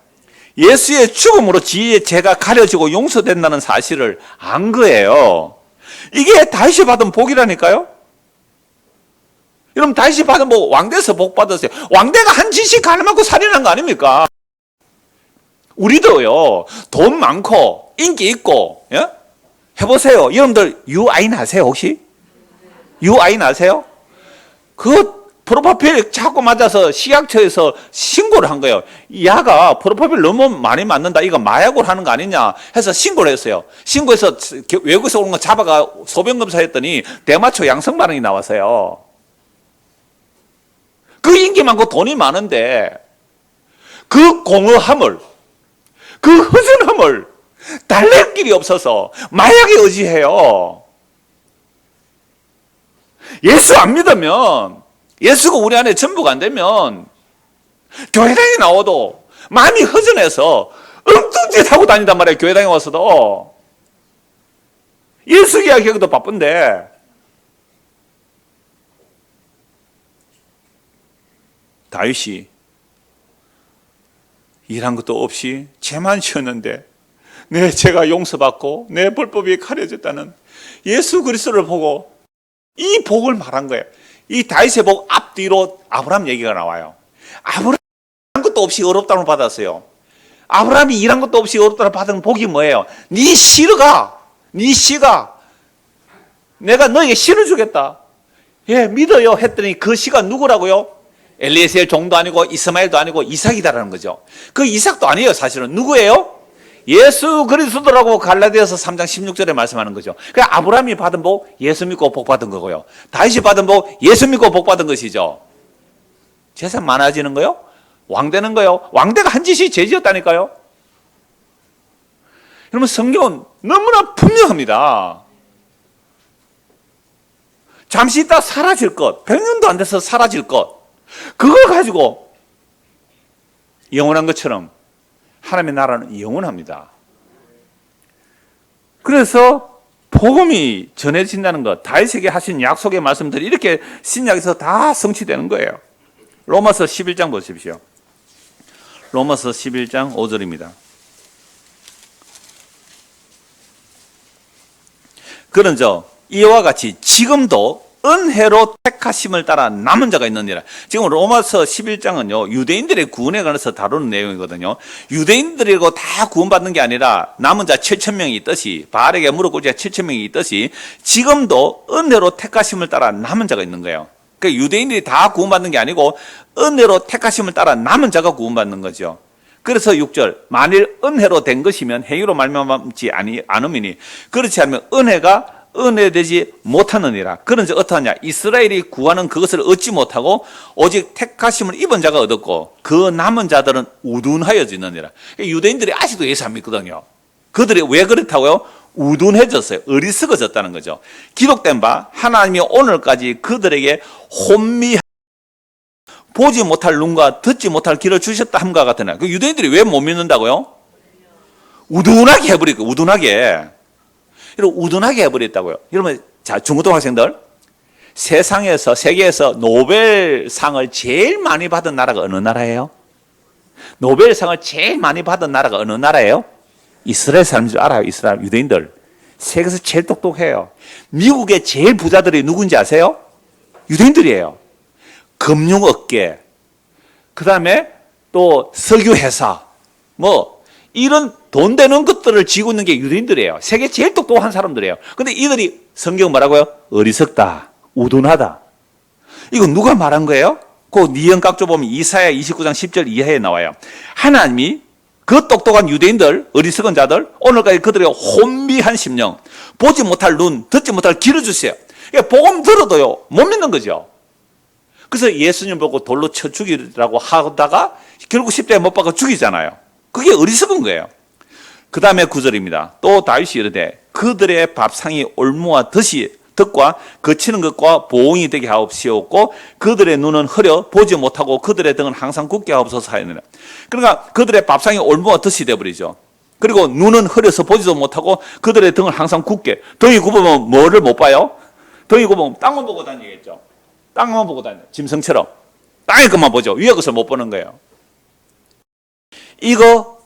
예수의 죽음으로 지의 죄가 가려지고 용서된다는 사실을 안 거예요. 이게 다윗이 받은 복이라니까요. 여러분, 다윗이 받은 복, 왕대에서 복 받았어요. 왕대가 한 짓이 가늠하고 살인한 거 아닙니까? 우리도요, 돈 많고 인기 있고, 예? 해보세요. 여러분들 유아인 아세요 혹시? 유아인 아세요? 그 프로파필 자꾸 맞아서 식약처에서 신고를 한 거예요. 야가 프로파필 너무 많이 맞는다, 이거 마약을 하는 거 아니냐 해서 신고를 했어요. 신고해서 외국에서 오는 거 잡아가 소변검사했더니 대마초 양성 반응이 나왔어요. 그 인기 많고 돈이 많은데 그 공허함을, 그 허전함을 달랠 길이 없어서 마약에 의지해요. 예수 안 믿으면, 예수가 우리 안에 전부가 안 되면 교회당에 나와도 마음이 허전해서 엉뚱 짓 하고 다닌단 말이에요. 교회당에 와서도 예수 이야기하기도 바쁜데. 다윗이 일한 것도 없이 죄만 지었는데 내 죄가 용서받고 내 불법이 가려졌다는 예수 그리스도를 보고 이 복을 말한 거예요. 이 다윗의 복 앞뒤로 아브라함 얘기가 나와요. 아브라함이 일한 것도 없이 의롭다함을 받았어요. 아브라함이 일한 것도 없이 의롭다함을 받은 복이 뭐예요? 네 씨가 내가 너에게 씨를 주겠다. 예, 믿어요 했더니 그 씨가 누구라고요? 엘리에셀 종도 아니고 이스마엘도 아니고 이삭이다라는 거죠. 그 이삭도 아니에요. 사실은 누구예요? 예수 그리스도라고 갈라디아서 3장 16절에 말씀하는 거죠. 그러니까 아브라함이 받은 복, 예수 믿고 복 받은 거고요. 다윗이 받은 복, 예수 믿고 복 받은 것이죠. 재산 많아지는 거요? 왕 되는 거요? 왕대가 한 짓이 죄지었다니까요. 여러분, 성경은 너무나 분명합니다. 잠시 있다 사라질 것, 100년도 안 돼서 사라질 것, 그걸 가지고 영원한 것처럼 하나님의 나라는 영원합니다. 그래서 복음이 전해진다는 것, 다윗에게 하신 약속의 말씀들이 이렇게 신약에서 다 성취되는 거예요. 로마서 11장 보십시오. 로마서 11장 5절입니다. 그런저 이와 같이 지금도 은혜로 택하심을 따라 남은 자가 있느니라. 지금 로마서 11장은요, 유대인들의 구원에 관해서 다루는 내용이거든요. 유대인들이고 다 구원받는 게 아니라 남은 자 7,000명이 있듯이, 바알에게 무릎 꿇자 7,000명이 있듯이 지금도 은혜로 택하심을 따라 남은 자가 있는 거예요. 그러니까 유대인들이 다 구원받는 게 아니고 은혜로 택하심을 따라 남은 자가 구원받는 거죠. 그래서 6절, 만일 은혜로 된 것이면 행위로 말미암지 않음이니 그렇지 않으면 은혜가 은혜되지 못하느니라. 그런지 어떠하냐? 이스라엘이 구하는 그것을 얻지 못하고 오직 택하심을 입은 자가 얻었고 그 남은 자들은 우둔하여지느니라. 유대인들이 아직도 예수 안 믿거든요. 그들이 왜 그렇다고요? 우둔해졌어요. 어리석어졌다는 거죠. 기록된 바 하나님이 오늘까지 그들에게 혼미 보지 못할 눈과 듣지 못할 귀를 주셨다 함과 같으나 그 유대인들이 왜 못 믿는다고요? 우둔하게 해버리고 우둔하게 해버렸다고요. 여러분 자 중고등 학생들 세상에서 세계에서 노벨상을 제일 많이 받은 나라가 어느 나라예요? 노벨상을 제일 많이 받은 나라가 어느 나라예요? 이스라엘 사람인 줄 알아요. 이스라엘 유대인들 세계에서 제일 똑똑해요. 미국의 제일 부자들이 누군지 아세요? 유대인들이에요. 금융업계, 그 다음에 또 석유회사, 뭐 이런 돈 되는 것들을 쥐고 있는 게 유대인들이에요. 세계 제일 똑똑한 사람들이에요. 근데 이들이 성경 뭐라고요? 어리석다, 우둔하다. 이거 누가 말한 거예요? 그 니은 각조 보면 이사야 29장 10절 이하에 나와요. 하나님이 그 똑똑한 유대인들, 어리석은 자들, 오늘까지 그들의 혼미한 심령, 보지 못할 눈, 듣지 못할 귀를 주세요. 그러니까 복음 들어도요, 못 믿는 거죠. 그래서 예수님 보고 돌로 쳐 죽이라고 하다가 결국 십자가에 못 박아 죽이잖아요. 그게 어리석은 거예요. 그 다음에 9절입니다. 또 다윗이 이르되 그들의 밥상이 올무와 덫과 거치는 것과 보응이 되게 하옵시옵고 그들의 눈은 흐려 보지 못하고 그들의 등은 항상 굳게 하옵소서 하였느니라. 그러니까 그들의 밥상이 올무와 덫이 되어버리죠. 그리고 눈은 흐려서 보지도 못하고 그들의 등을 항상 굳게. 등이 굽으면 뭐를 못 봐요? 등이 굽으면 땅만 보고 다니겠죠. 땅만 보고 다녀요. 짐승처럼. 땅의 것만 보죠. 위의 것을 못 보는 거예요. 이거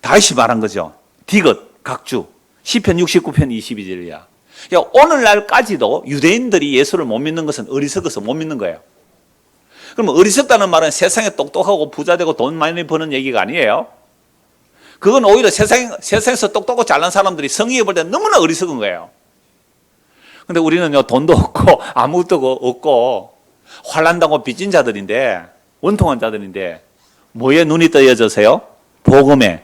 다시 말한 거죠. 디귿, 각주. 시편 69편 22절이야. 그러니까 오늘날까지도 유대인들이 예수를 못 믿는 것은 어리석어서 못 믿는 거예요. 그럼 어리석다는 말은 세상에 똑똑하고 부자되고 돈 많이 버는 얘기가 아니에요. 그건 오히려 세상에서 똑똑하고 잘난 사람들이 성의해 볼 때 너무나 어리석은 거예요. 근데 우리는요, 돈도 없고 아무것도 없고 환난당하고 빚진 자들인데, 원통한 자들인데 뭐에 눈이 떠여져서요? 복음에.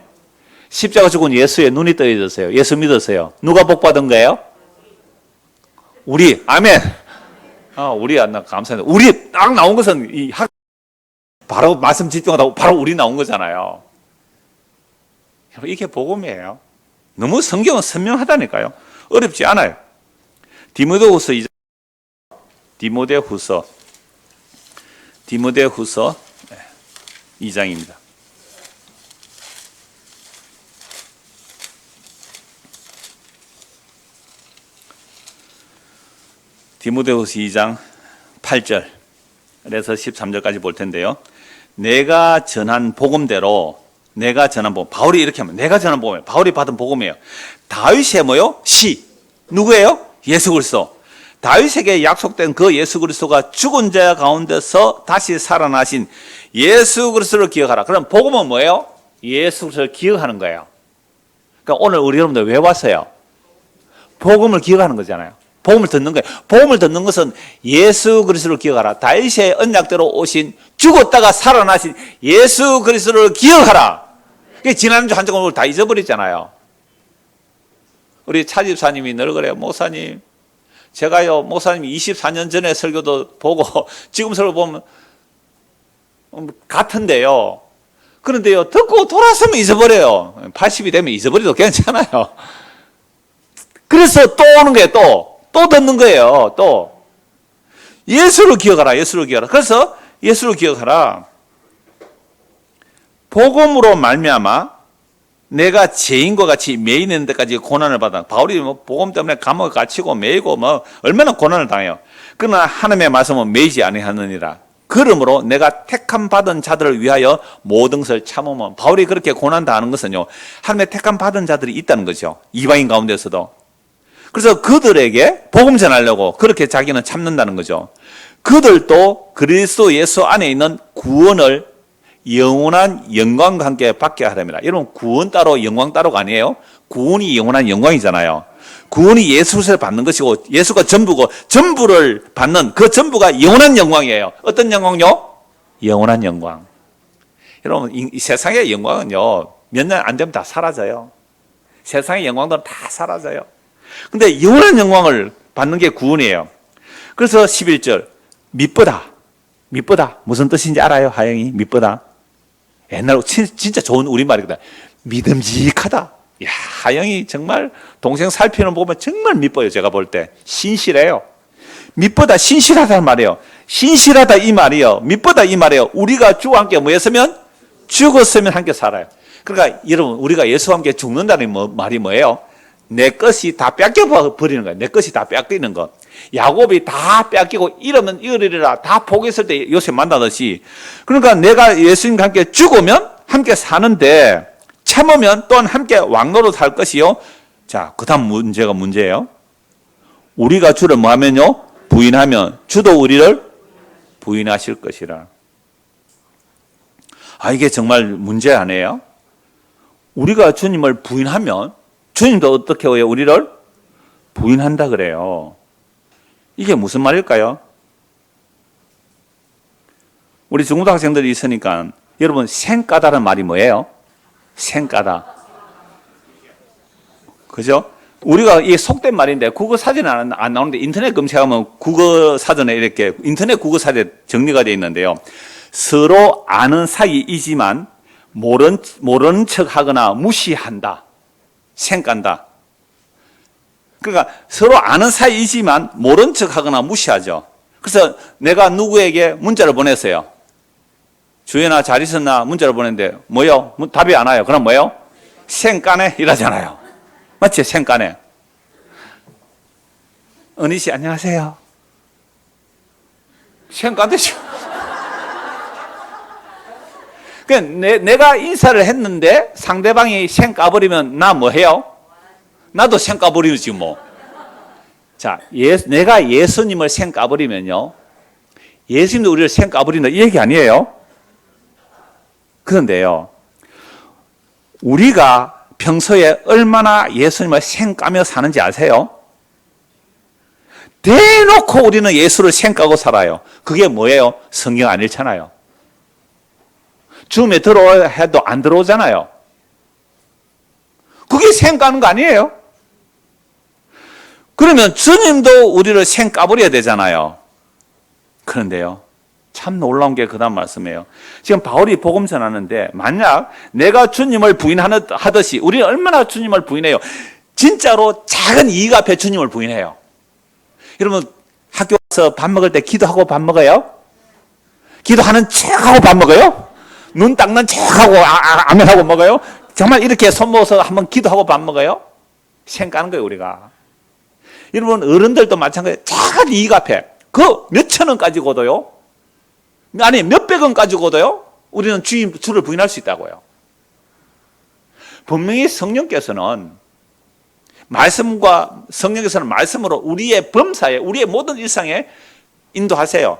십자가 죽은 예수에 눈이 떠여졌어요. 예수 믿었어요. 누가 복 받은 거예요? 우리. 아멘. 우리 감사합니다. 우리 딱 나온 것은 바로 말씀 집중하다고 바로 우리 나온 거잖아요. 이게 복음이에요. 너무 성경은 선명하다니까요. 어렵지 않아요. 디모데후서 2장입니다. 디모데후서 2장 8절에서 13절까지 볼 텐데요. 내가 전한 복음대로 바울이 이렇게 하면 내가 전한 복음이에요. 바울이 받은 복음이에요. 다윗의 뭐요? 시. 누구예요? 예수 그리스도. 다윗에게 약속된 그 예수 그리스도가 죽은 자 가운데서 다시 살아나신 예수 그리스도를 기억하라. 그럼 복음은 뭐예요? 예수 그리스도를 기억하는 거예요. 그러니까 오늘 우리 여러분들 왜 왔어요? 복음을 기억하는 거잖아요. 복음을 듣는 거예요. 복음을 듣는 것은 예수 그리스도를 기억하라. 다윗의 언약대로 오신 죽었다가 살아나신 예수 그리스도를 기억하라. 지난주 한 주간 다 잊어버렸잖아요. 우리 차 집사님이 늘 그래요. 목사님, 제가요, 목사님이 24년 전에 설교도 보고 지금 설교 보면 같은데요. 그런데요, 듣고 돌아서면 잊어버려요. 80이 되면 잊어버려도 괜찮아요. 그래서 또 오는 거예요. 또 듣는 거예요. 또 예수를 기억하라. 예수를 기억하라. 그래서 예수를 기억하라. 복음으로 말미암아 내가 죄인과 같이 매이는 데까지 고난을 받아. 바울이 뭐 복음 때문에 감옥에 갇히고 매이고 뭐 얼마나 고난을 당해요. 그러나 하나님의 말씀은 매이지 아니하느니라. 그러므로 내가 택함 받은 자들을 위하여 모든 것을 참으면. 바울이 그렇게 고난 당하는 것은요, 하나님의 택함 받은 자들이 있다는 거죠. 이방인 가운데서도. 그래서 그들에게 복음 전하려고 그렇게 자기는 참는다는 거죠. 그들도 그리스도 예수 안에 있는 구원을 영원한 영광과 함께 받게 하랍니다. 여러분, 구원 따로 영광 따로가 아니에요. 구원이 영원한 영광이잖아요. 구원이 예수를 받는 것이고 예수가 전부고 전부를 받는 그 전부가 영원한 영광이에요. 어떤 영광요? 영원한 영광. 여러분, 이 세상의 영광은요, 몇 년 안 되면 다 사라져요. 세상의 영광들은 다 사라져요. 근데 영원한 영광을 받는 게 구원이에요. 그래서 11절, 미쁘다. 무슨 뜻인지 알아요? 하영이? 미쁘다. 옛날 진짜 좋은 우리말이거든. 믿음직하다. 야, 하영이 정말 동생 살피는 거 보면 정말 미뻐요. 제가 볼 때. 신실해요. 미쁘다, 신실하다는 말이에요. 신실하다 이 말이요. 미쁘다 이 말이에요. 우리가 주와 함께 뭐였으면? 죽었으면 함께 살아요. 그러니까 여러분, 우리가 예수와 함께 죽는다는 말이 뭐예요? 내 것이 다 뺏겨 버리는 거예요. 내 것이 다 뺏기는 거. 야곱이 다 뺏기고 이러면 이러리라 다 포기했을 때 요셉 만나듯이. 그러니까 내가 예수님과 함께 죽으면 함께 사는데 참으면 또한 함께 왕노릇 할 것이요. 자, 그 다음 문제예요. 우리가 주를 뭐 하면요? 부인하면 주도 우리를 부인하실 것이라. 아, 이게 정말 문제 아니에요? 우리가 주님을 부인하면 주님도 어떻게 해요? 우리를 부인한다 그래요. 이게 무슨 말일까요? 우리 중고등학생들이 있으니까 여러분 생까다라는 말이 뭐예요? 생까다. 그죠? 우리가 이게 속된 말인데 국어 사전은 안 나오는데 인터넷 검색하면 국어 사전에 이렇게 인터넷 국어 사전에 정리가 되어 있는데요. 서로 아는 사이이지만 모르는 척 하거나 무시한다. 생간다. 그러니까 서로 아는 사이이지만 모른 척 하거나 무시하죠. 그래서 내가 누구에게 문자를 보냈어요. 주연아 잘 있었나? 문자를 보냈는데 뭐요? 답이 안 와요. 그럼 뭐요? 생까네 이러잖아요. 맞지? 생까네. 은희 씨 안녕하세요. 생까대죠. 내가 인사를 했는데 상대방이 생 까버리면 나 뭐 해요? 나도 생 까버리지 뭐. 자, 내가 예수님을 생 까버리면요. 예수님도 우리를 생 까버린다 이 얘기 아니에요? 그런데요. 우리가 평소에 얼마나 예수님을 생 까며 사는지 아세요? 대놓고 우리는 예수를 생 까고 살아요. 그게 뭐예요? 성경 안 읽잖아요. 줌에 들어오려 해도 안 들어오잖아요. 그게 생 까는 거 아니에요? 그러면 주님도 우리를 생 까버려야 되잖아요. 그런데요. 참 놀라운 게 그 다음 말씀이에요. 지금 바울이 복음 전하는데 만약 내가 주님을 부인하듯이 우리는 얼마나 주님을 부인해요. 진짜로 작은 이익 앞에 주님을 부인해요. 여러분 학교 와서 밥 먹을 때 기도하고 밥 먹어요? 기도하는 척하고 밥 먹어요? 눈 닦는 척하고 아멘하고 먹어요? 정말 이렇게 손 모아서 한번 기도하고 밥 먹어요? 생 까는 거예요 우리가. 여러분 어른들도 마찬가지예요. 작은 이익 앞에 그 몇천 원 가지고도요. 아니 몇백 원 가지고도요. 우리는 주를 부인할 수 있다고요. 분명히 성령께서는 말씀과 성령께서는 말씀으로 우리의 범사에 우리의 모든 일상에 인도하세요.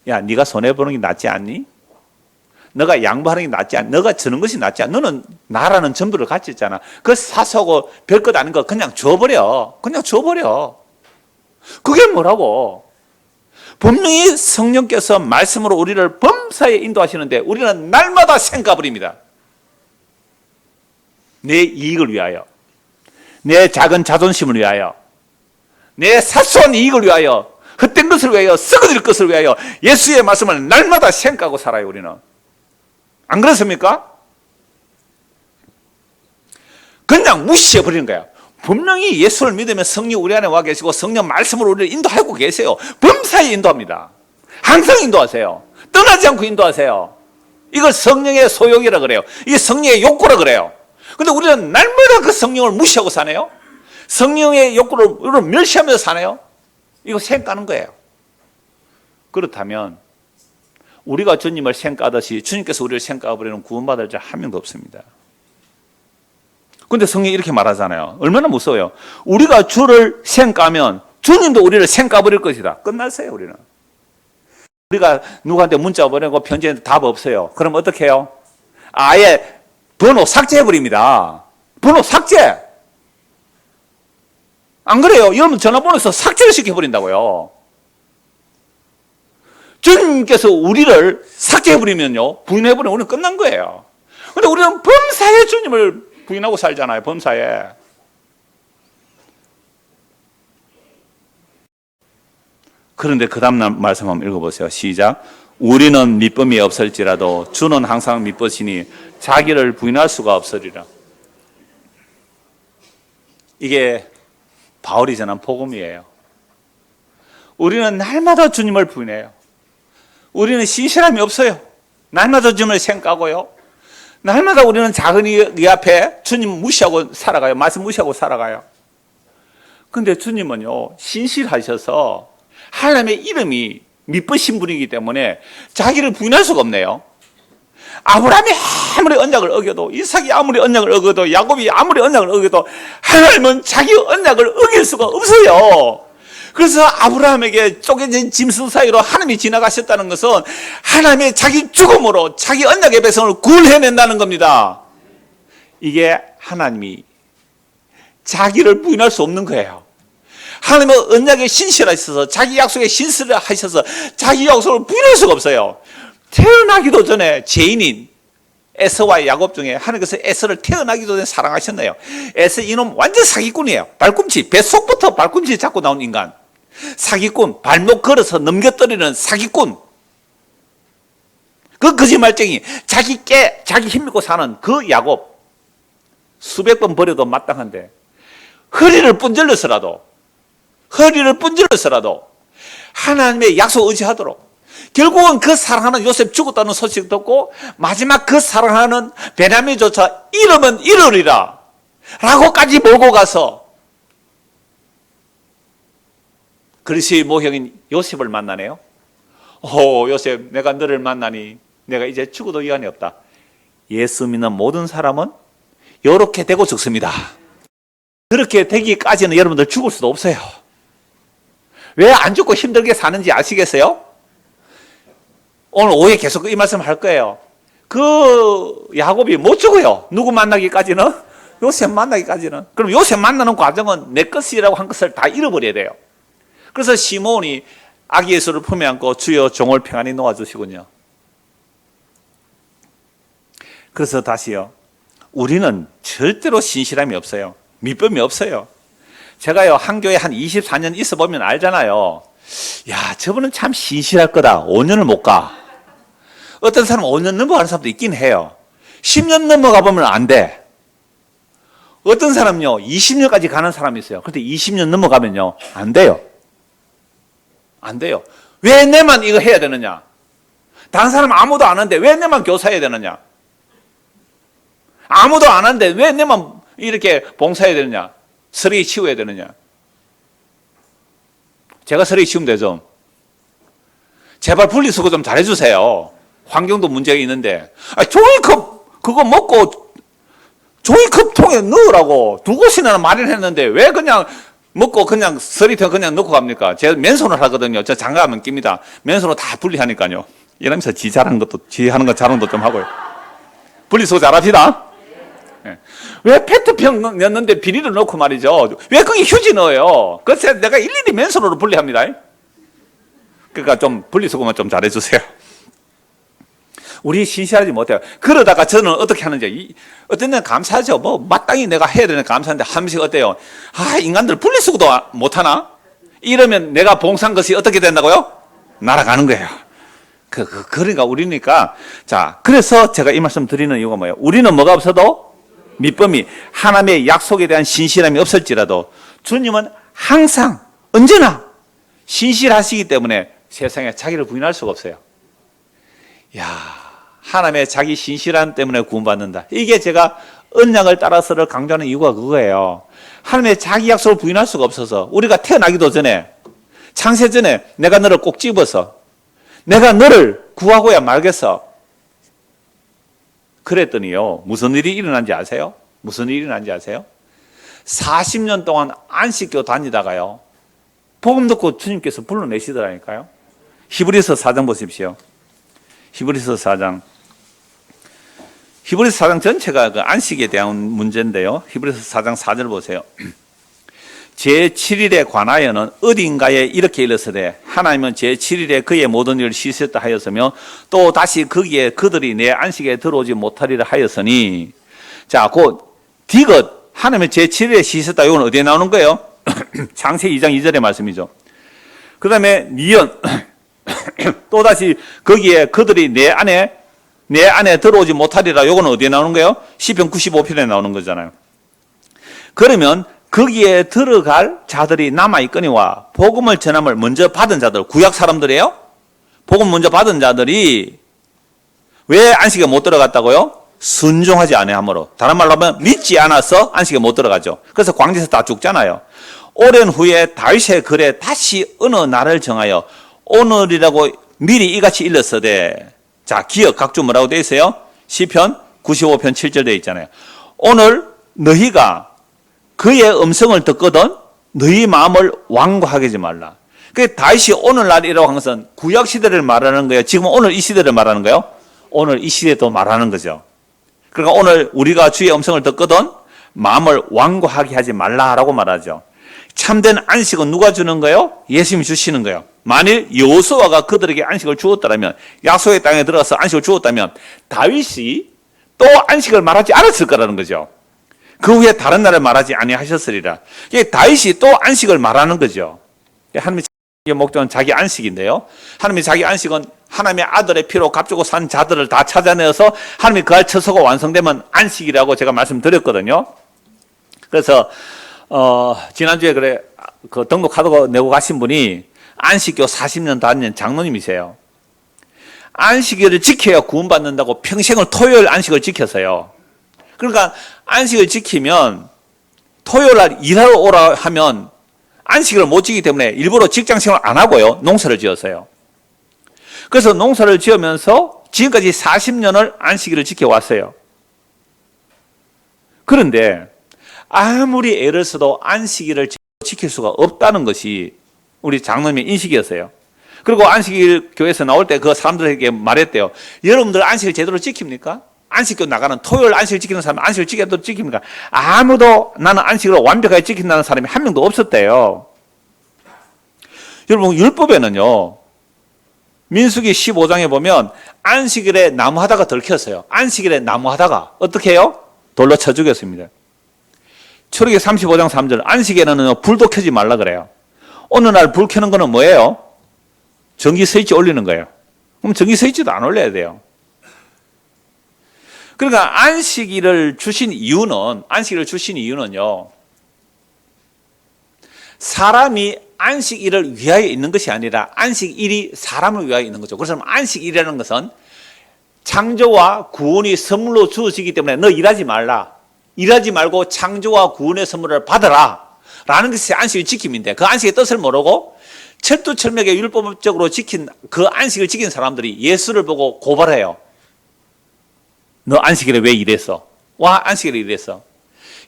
야 네가 손해보는 게 낫지 않니? 너가 양보하는 게 낫지 않니? 너가 주는 것이 낫지 않니? 너는 나라는 전부를 같이 있잖아. 그 사소하고 별것 아닌 거 그냥 줘버려. 그냥 줘버려. 그게 뭐라고? 분명히 성령께서 말씀으로 우리를 범사에 인도하시는데 우리는 날마다 생각버립니다. 내 이익을 위하여, 내 작은 자존심을 위하여, 내 사소한 이익을 위하여, 헛된 것을 위하여, 썩어질 것을 위하여 예수의 말씀을 날마다 생각하고 살아요 우리는. 안 그렇습니까? 그냥 무시해버리는 거야. 분명히 예수를 믿으면 성령 우리 안에 와 계시고 성령 말씀으로 우리를 인도하고 계세요. 범사에 인도합니다. 항상 인도하세요. 떠나지 않고 인도하세요. 이걸 성령의 소욕이라 그래요. 이게 성령의 욕구라 그래요. 근데 우리는 날마다 그 성령을 무시하고 사네요. 성령의 욕구를 멸시하면서 사네요. 이거 생까는 거예요. 그렇다면 우리가 주님을 생까듯이 주님께서 우리를 생까버리는 구원받을 자 한 명도 없습니다. 근데 성경이 이렇게 말하잖아요. 얼마나 무서워요. 우리가 주를 생까면 주님도 우리를 생까버릴 것이다. 끝났어요 우리는. 우리가 누구한테 문자 보내고 편지에 답 없어요. 그럼 어떻게 해요? 아예 번호 삭제해버립니다. 번호 삭제. 안 그래요? 여러분 전화번호에서 삭제를 시켜버린다고요. 주님께서 우리를 삭제해버리면요. 부인해버리면 우리는 끝난 거예요. 근데 우리는 범사에 주님을 부인하고 살잖아요. 범사에. 그런데 그 다음 말씀 한번 읽어보세요. 시작. 우리는 믿음이 없을지라도 주는 항상 믿으시니 자기를 부인할 수가 없으리라. 이게 바울이 전한 복음이에요. 우리는 날마다 주님을 부인해요. 우리는 신실함이 없어요. 날마다 주님을 생각하고요. 날마다 우리는 작은 이 앞에 주님 무시하고 살아가요. 말씀 무시하고 살아가요. 근데 주님은요, 신실하셔서 하나님의 이름이 미쁘신 분이기 때문에 자기를 부인할 수가 없네요. 아브라함이 아무리 언약을 어겨도, 이삭이 아무리 언약을 어겨도, 야곱이 아무리 언약을 어겨도 하나님은 자기 언약을 어길 수가 없어요. 그래서 아브라함에게 쪼개진 짐승 사이로 하나님이 지나가셨다는 것은 하나님의 자기 죽음으로 자기 언약의 백성을 구원해낸다는 겁니다. 이게 하나님이 자기를 부인할 수 없는 거예요. 하나님은 언약에 신실하셔서 자기 약속에 신실하셔서 자기 약속을 부인할 수가 없어요. 태어나기도 전에 죄인인 에서와 야곱 중에 하나님께서 에서를 태어나기도 전에 사랑하셨네요. 에서 이놈 완전 사기꾼이에요. 발꿈치, 뱃속부터 발꿈치 잡고 나온 인간. 사기꾼, 발목 걸어서 넘겨뜨리는 사기꾼. 그 거짓말쟁이, 자기 힘 믿고 사는 그 야곱. 수백 번 버려도 마땅한데 허리를 분질러서라도 하나님의 약속 의지하도록, 결국은 그 사랑하는 요셉 죽었다는 소식 듣고 마지막 그 사랑하는 베냐민조차 이름은 이르리라 라고까지 몰고 가서 그리스의 모형인 요셉을 만나네요. 오, 요셉, 내가 너를 만나니 내가 이제 죽어도 여한이 없다. 예수 믿는 모든 사람은 이렇게 되고 죽습니다. 그렇게 되기까지는 여러분들 죽을 수도 없어요. 왜 안 죽고 힘들게 사는지 아시겠어요? 오늘 오후에 계속 이 말씀 할 거예요. 그 야곱이 못 죽어요. 누구 만나기까지는? 요셉 만나기까지는. 그럼 요셉 만나는 과정은 내 것이라고 한 것을 다 잃어버려야 돼요. 그래서 시몬이 아기 예수를 품에 안고 주여 종을 평안히 놓아주시군요. 그래서 다시요, 우리는 절대로 신실함이 없어요. 믿음이 없어요. 제가요, 한 교회 한 24년 있어 보면 알잖아요. 야, 저분은 참 신실할 거다. 5년을 못 가. 어떤 사람은 5년 넘어가는 사람도 있긴 해요. 10년 넘어가 보면 안 돼. 어떤 사람은요, 20년까지 가는 사람이 있어요. 그런데 20년 넘어가면요, 안 돼요. 안 돼요. 왜 내만 이거 해야 되느냐? 다른 사람 아무도 안 하는데 왜 내만 교사해야 되느냐? 아무도 안 하는데 왜 내만 이렇게 봉사해야 되느냐? 쓰레기 치워야 되느냐? 제가 쓰레기 치우면 되죠. 제발 분리수거 좀 잘해주세요. 환경도 문제가 있는데. 종이컵 그거 먹고 종이컵 통에 넣으라고 두 곳이나 마련했는데 왜 그냥 먹고 그냥 쓰레기통 그냥 넣고 갑니까? 제가 맨손을 하거든요. 저 장갑은 낍니다. 맨손으로 다 분리하니까요. 이러면서 지 하는 거 자랑도 좀 하고요. 분리수거 잘합시다. 네. 왜 페트병 넣는데 비닐을 넣고 말이죠. 왜 거기 휴지 넣어요? 그래서 내가 일일이 맨손으로 분리합니다. 그러니까 좀 분리수거만 좀 잘해주세요. 우리 신실하지 못해요. 그러다가 저는 어떻게 하는지, 어떤 데는 감사하죠. 뭐 마땅히 내가 해야 되는 감사한데 한 번씩 어때요? 인간들 분리수거도 못하나? 이러면 내가 봉사한 것이 어떻게 된다고요? 날아가는 거예요. 그러니까 우리니까. 자, 그래서 제가 이 말씀 드리는 이유가 뭐예요? 우리는 뭐가 없어도 믿음이, 하나님의 약속에 대한 신실함이 없을지라도 주님은 항상 언제나 신실하시기 때문에 세상에 자기를 부인할 수가 없어요. 하나님의 자기 신실함 때문에 구원받는다. 이게 제가 언약을 따라서를 강조하는 이유가 그거예요. 하나님의 자기 약속을 부인할 수가 없어서 우리가 태어나기도 전에, 창세 전에 내가 너를 꼭 집어서 내가 너를 구하고야 말겠어. 그랬더니요, 무슨 일이 일어난지 아세요? 무슨 일이 일어난지 아세요? 40년 동안 안식교 다니다가요, 복음 듣고 주님께서 불러내시더라니까요. 히브리서 4장 보십시오. 히브리서 4장. 히브리서 4장 전체가 그 안식에 대한 문제인데요. 히브리서 4장 4절 보세요. 제7일에 관하여는 어딘가에 이렇게 일렀으되 하나님은 제7일에 그의 모든 일을 쉬셨다 하였으며 또 다시 거기에 그들이 내 안식에 들어오지 못하리라 하였으니. 자, 그 디귿, 하나님은 제7일에 쉬셨다. 이건 어디에 나오는 거예요? 창세기 2장 2절의 말씀이죠. 그 다음에 니은, 또 다시 거기에 그들이 내 안에 들어오지 못하리라. 이건 어디에 나오는 거예요? 시편 95편에 나오는 거잖아요. 그러면 거기에 들어갈 자들이 남아있거니와 복음을 전함을 먼저 받은 자들, 구약 사람들이에요. 복음 먼저 받은 자들이 왜 안식에 못 들어갔다고요? 순종하지 아니함으로. 다른 말로 하면 믿지 않아서 안식에 못 들어가죠. 그래서 광지에서 다 죽잖아요. 오랜 후에 다윗의 글에 다시 어느 날을 정하여 오늘이라고 미리 이같이 일렀으되, 자, 기억 각주 뭐라고 되어 있어요? 시편 95편 7절 되어 있잖아요. 오늘 너희가 그의 음성을 듣거든 너희 마음을 완고하게 하지 말라. 그 다윗이 오늘날이라고 한 것은 구약 시대를 말하는 거예요. 지금 오늘 이 시대를 말하는 거예요. 오늘 이 시대도 말하는 거죠. 그러니까 오늘 우리가 주의 음성을 듣거든 마음을 완고하게 하지 말라라고 말하죠. 참된 안식은 누가 주는 거예요? 예수님이 주시는 거예요. 만일 여호수아가 그들에게 안식을 주었다면, 약속의 땅에 들어가서 안식을 주었다면 다윗이 또 안식을 말하지 않았을 거라는 거죠. 그 후에 다른 날을 말하지 아니하셨으리라. 다윗이 또 안식을 말하는 거죠. 하나님의 목적은 자기 안식인데요. 하나님의 자기 안식은 하나님의 아들의 피로 값주고 산 자들을 다 찾아내어서 하나님이 그할 처소가 완성되면 안식이라고 제가 말씀드렸거든요. 그래서 지난주에 그 등록하고 내고 가신 분이 안식교 40년 다닌 장로님이세요. 안식일을 지켜야 구원받는다고 평생을 토요일 안식을 지켜서요. 그러니까 안식을 지키면 토요일 날 일하러 오라 하면 안식을 못 지키기 때문에 일부러 직장 생활 안 하고요. 농사를 지어서요. 그래서 농사를 지으면서 지금까지 40년을 안식일을 지켜왔어요. 그런데 아무리 애를 써도 안식일을 지킬 수가 없다는 것이 우리 장로님의 인식이었어요. 그리고 안식일 교회에서 나올 때 그 사람들에게 말했대요. 여러분들 안식일 제대로 지킵니까? 안식교 나가는 토요일 안식일 지키는 사람 안식일 지켜도 지킵니까? 아무도 나는 안식일을 완벽하게 지킨다는 사람이 한 명도 없었대요. 여러분 율법에는요. 민수기 15장에 보면 안식일에 나무하다가 들켰어요. 안식일에 나무하다가 어떻게 해요? 돌로 쳐 죽였습니다. 출애굽기 35장 3절 안식일에는 불도 켜지 말라 그래요. 어느 날 불 켜는 거는 뭐예요? 전기 스위치 올리는 거예요. 그럼 전기 스위치도 안 올려야 돼요. 그러니까 안식일을 주신 이유는요. 사람이 안식일을 위하여 있는 것이 아니라 안식일이 사람을 위하여 있는 거죠. 그래서 안식일이라는 것은 창조와 구원이 선물로 주어지기 때문에 너 일하지 말라. 일하지 말고 창조와 구원의 선물을 받아라. 라는 것이 안식일 지킴인데 그 안식의 뜻을 모르고 철두철미하게 율법적으로 지킨 그 안식을 지킨 사람들이 예수를 보고 고발해요. 너 안식일에 왜 이랬어? 와, 안식일에 이랬어.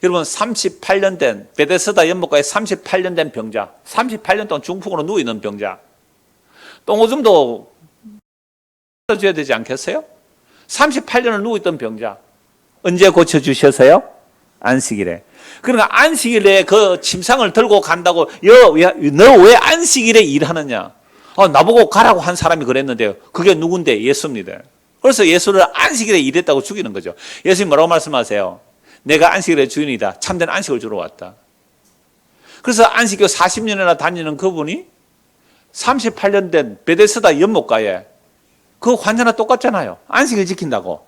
여러분 38년 된 베데스다 연못가에 38년 된 병자, 38년 동안 중풍으로 누워있는 병자, 똥오줌도 줘야 되지 않겠어요? 38년을 누워있던 병자 언제 고쳐주셨어요? 안식일에. 그러니까 안식일에 그 침상을 들고 간다고 너 왜 안식일에 일하느냐? 나보고 가라고 한 사람이 그랬는데요. 그게 누군데? 예수입니다. 그래서 예수를 안식일에 일했다고 죽이는 거죠. 예수님 뭐라고 말씀하세요? 내가 안식일의 주인이다. 참된 안식을 주러 왔다. 그래서 안식교 40년이나 다니는 그분이 38년 된 베데스다 연못가에 그 환자나 똑같잖아요. 안식을 지킨다고.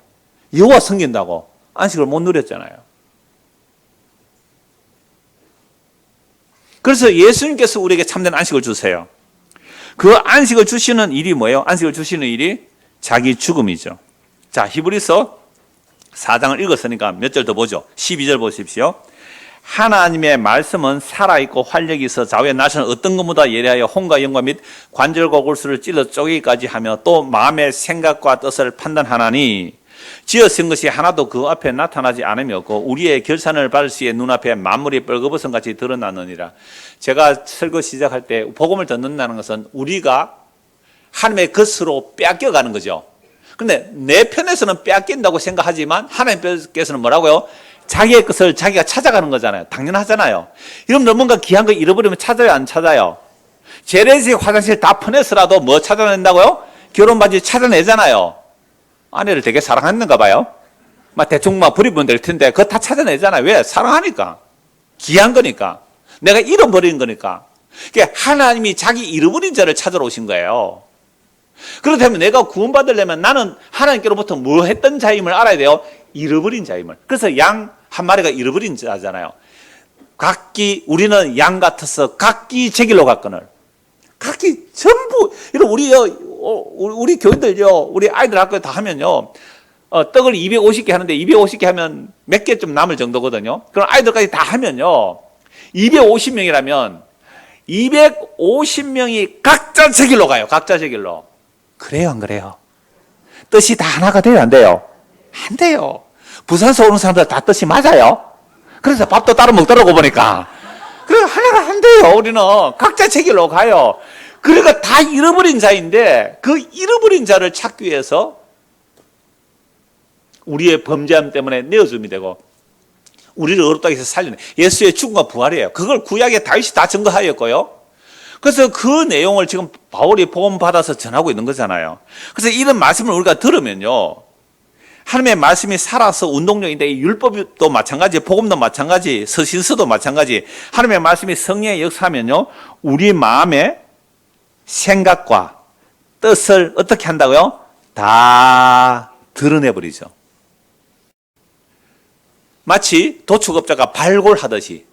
여호와 섬긴다고. 안식을 못 누렸잖아요. 그래서 예수님께서 우리에게 참된 안식을 주세요. 그 안식을 주시는 일이 뭐예요? 안식을 주시는 일이 자기 죽음이죠. 자, 히브리서 4장을 읽었으니까 몇 절 더 보죠. 12절 보십시오. 하나님의 말씀은 살아있고 활력이 있어 좌우에 나시는 어떤 것보다 예리하여 혼과 영과 및 관절과 골수를 찔러 쪼개기까지 하며 또 마음의 생각과 뜻을 판단하나니 지어진 것이 하나도 그 앞에 나타나지 않으며 우리의 결산을 받을 시에 눈앞에 만물이 뻘거벗은 같이 드러나느니라. 제가 설교 시작할 때 복음을 듣는다는 것은 우리가 하나님의 것으로 빼앗겨가는 거죠. 그런데 내 편에서는 빼앗긴다고 생각하지만 하나님께서는 뭐라고요? 자기의 것을 자기가 찾아가는 거잖아요. 당연하잖아요. 여러분들 뭔가 귀한 거 잃어버리면 찾아요, 안 찾아요? 재래식 화장실 다 퍼내서라도 뭐 찾아낸다고요? 결혼 반지 찾아내잖아요. 아내를 되게 사랑했는가 봐요. 막 대충 막 버리면 될 텐데 그거 다 찾아내잖아요. 왜? 사랑하니까. 귀한 거니까. 내가 잃어버린 거니까. 그러니까 하나님이 자기 잃어버린 자를 찾으러 오신 거예요. 그렇다면 내가 구원받으려면 나는 하나님께로부터 뭐 했던 자임을 알아야 돼요. 잃어버린 자임을. 그래서 양 한 마리가 잃어버린 자잖아요. 각기 우리는 양 같아서 각기 제 길로 갔거늘. 각기 전부 이런 우리 교인들요, 우리 아이들 학교 다 하면요, 떡을 250개 하는데 250개 하면 몇 개 좀 남을 정도거든요. 그럼 아이들까지 다 하면요, 250명이라면 250명이 각자 제 길로 가요. 각자 제 길로. 그래요, 안 그래요? 뜻이 다 하나가 돼요, 안 돼요? 안 돼요. 부산에서 오는 사람들 다 뜻이 맞아요. 그래서 밥도 따로 먹더라고 보니까. 그래, 하나가 안 돼요. 우리는 각자 제 길로 가요. 그러니까 다 잃어버린 자인데 그 잃어버린 자를 찾기 위해서 우리의 범죄함 때문에 내어줌이 되고 우리를 어렵다고 해서 살리는 예수의 죽음과 부활이에요. 그걸 구약에 다윗이 다 증거하였고요. 그래서 그 내용을 지금 바울이 복음 받아서 전하고 있는 거잖아요. 그래서 이런 말씀을 우리가 들으면요, 하나님의 말씀이 살아서 운동력인데 율법도 마찬가지, 복음도 마찬가지, 서신서도 마찬가지, 하나님의 말씀이 성령의 역사하면요, 우리 마음의 생각과 뜻을 어떻게 한다고요? 다 드러내버리죠. 마치 도축업자가 발골하듯이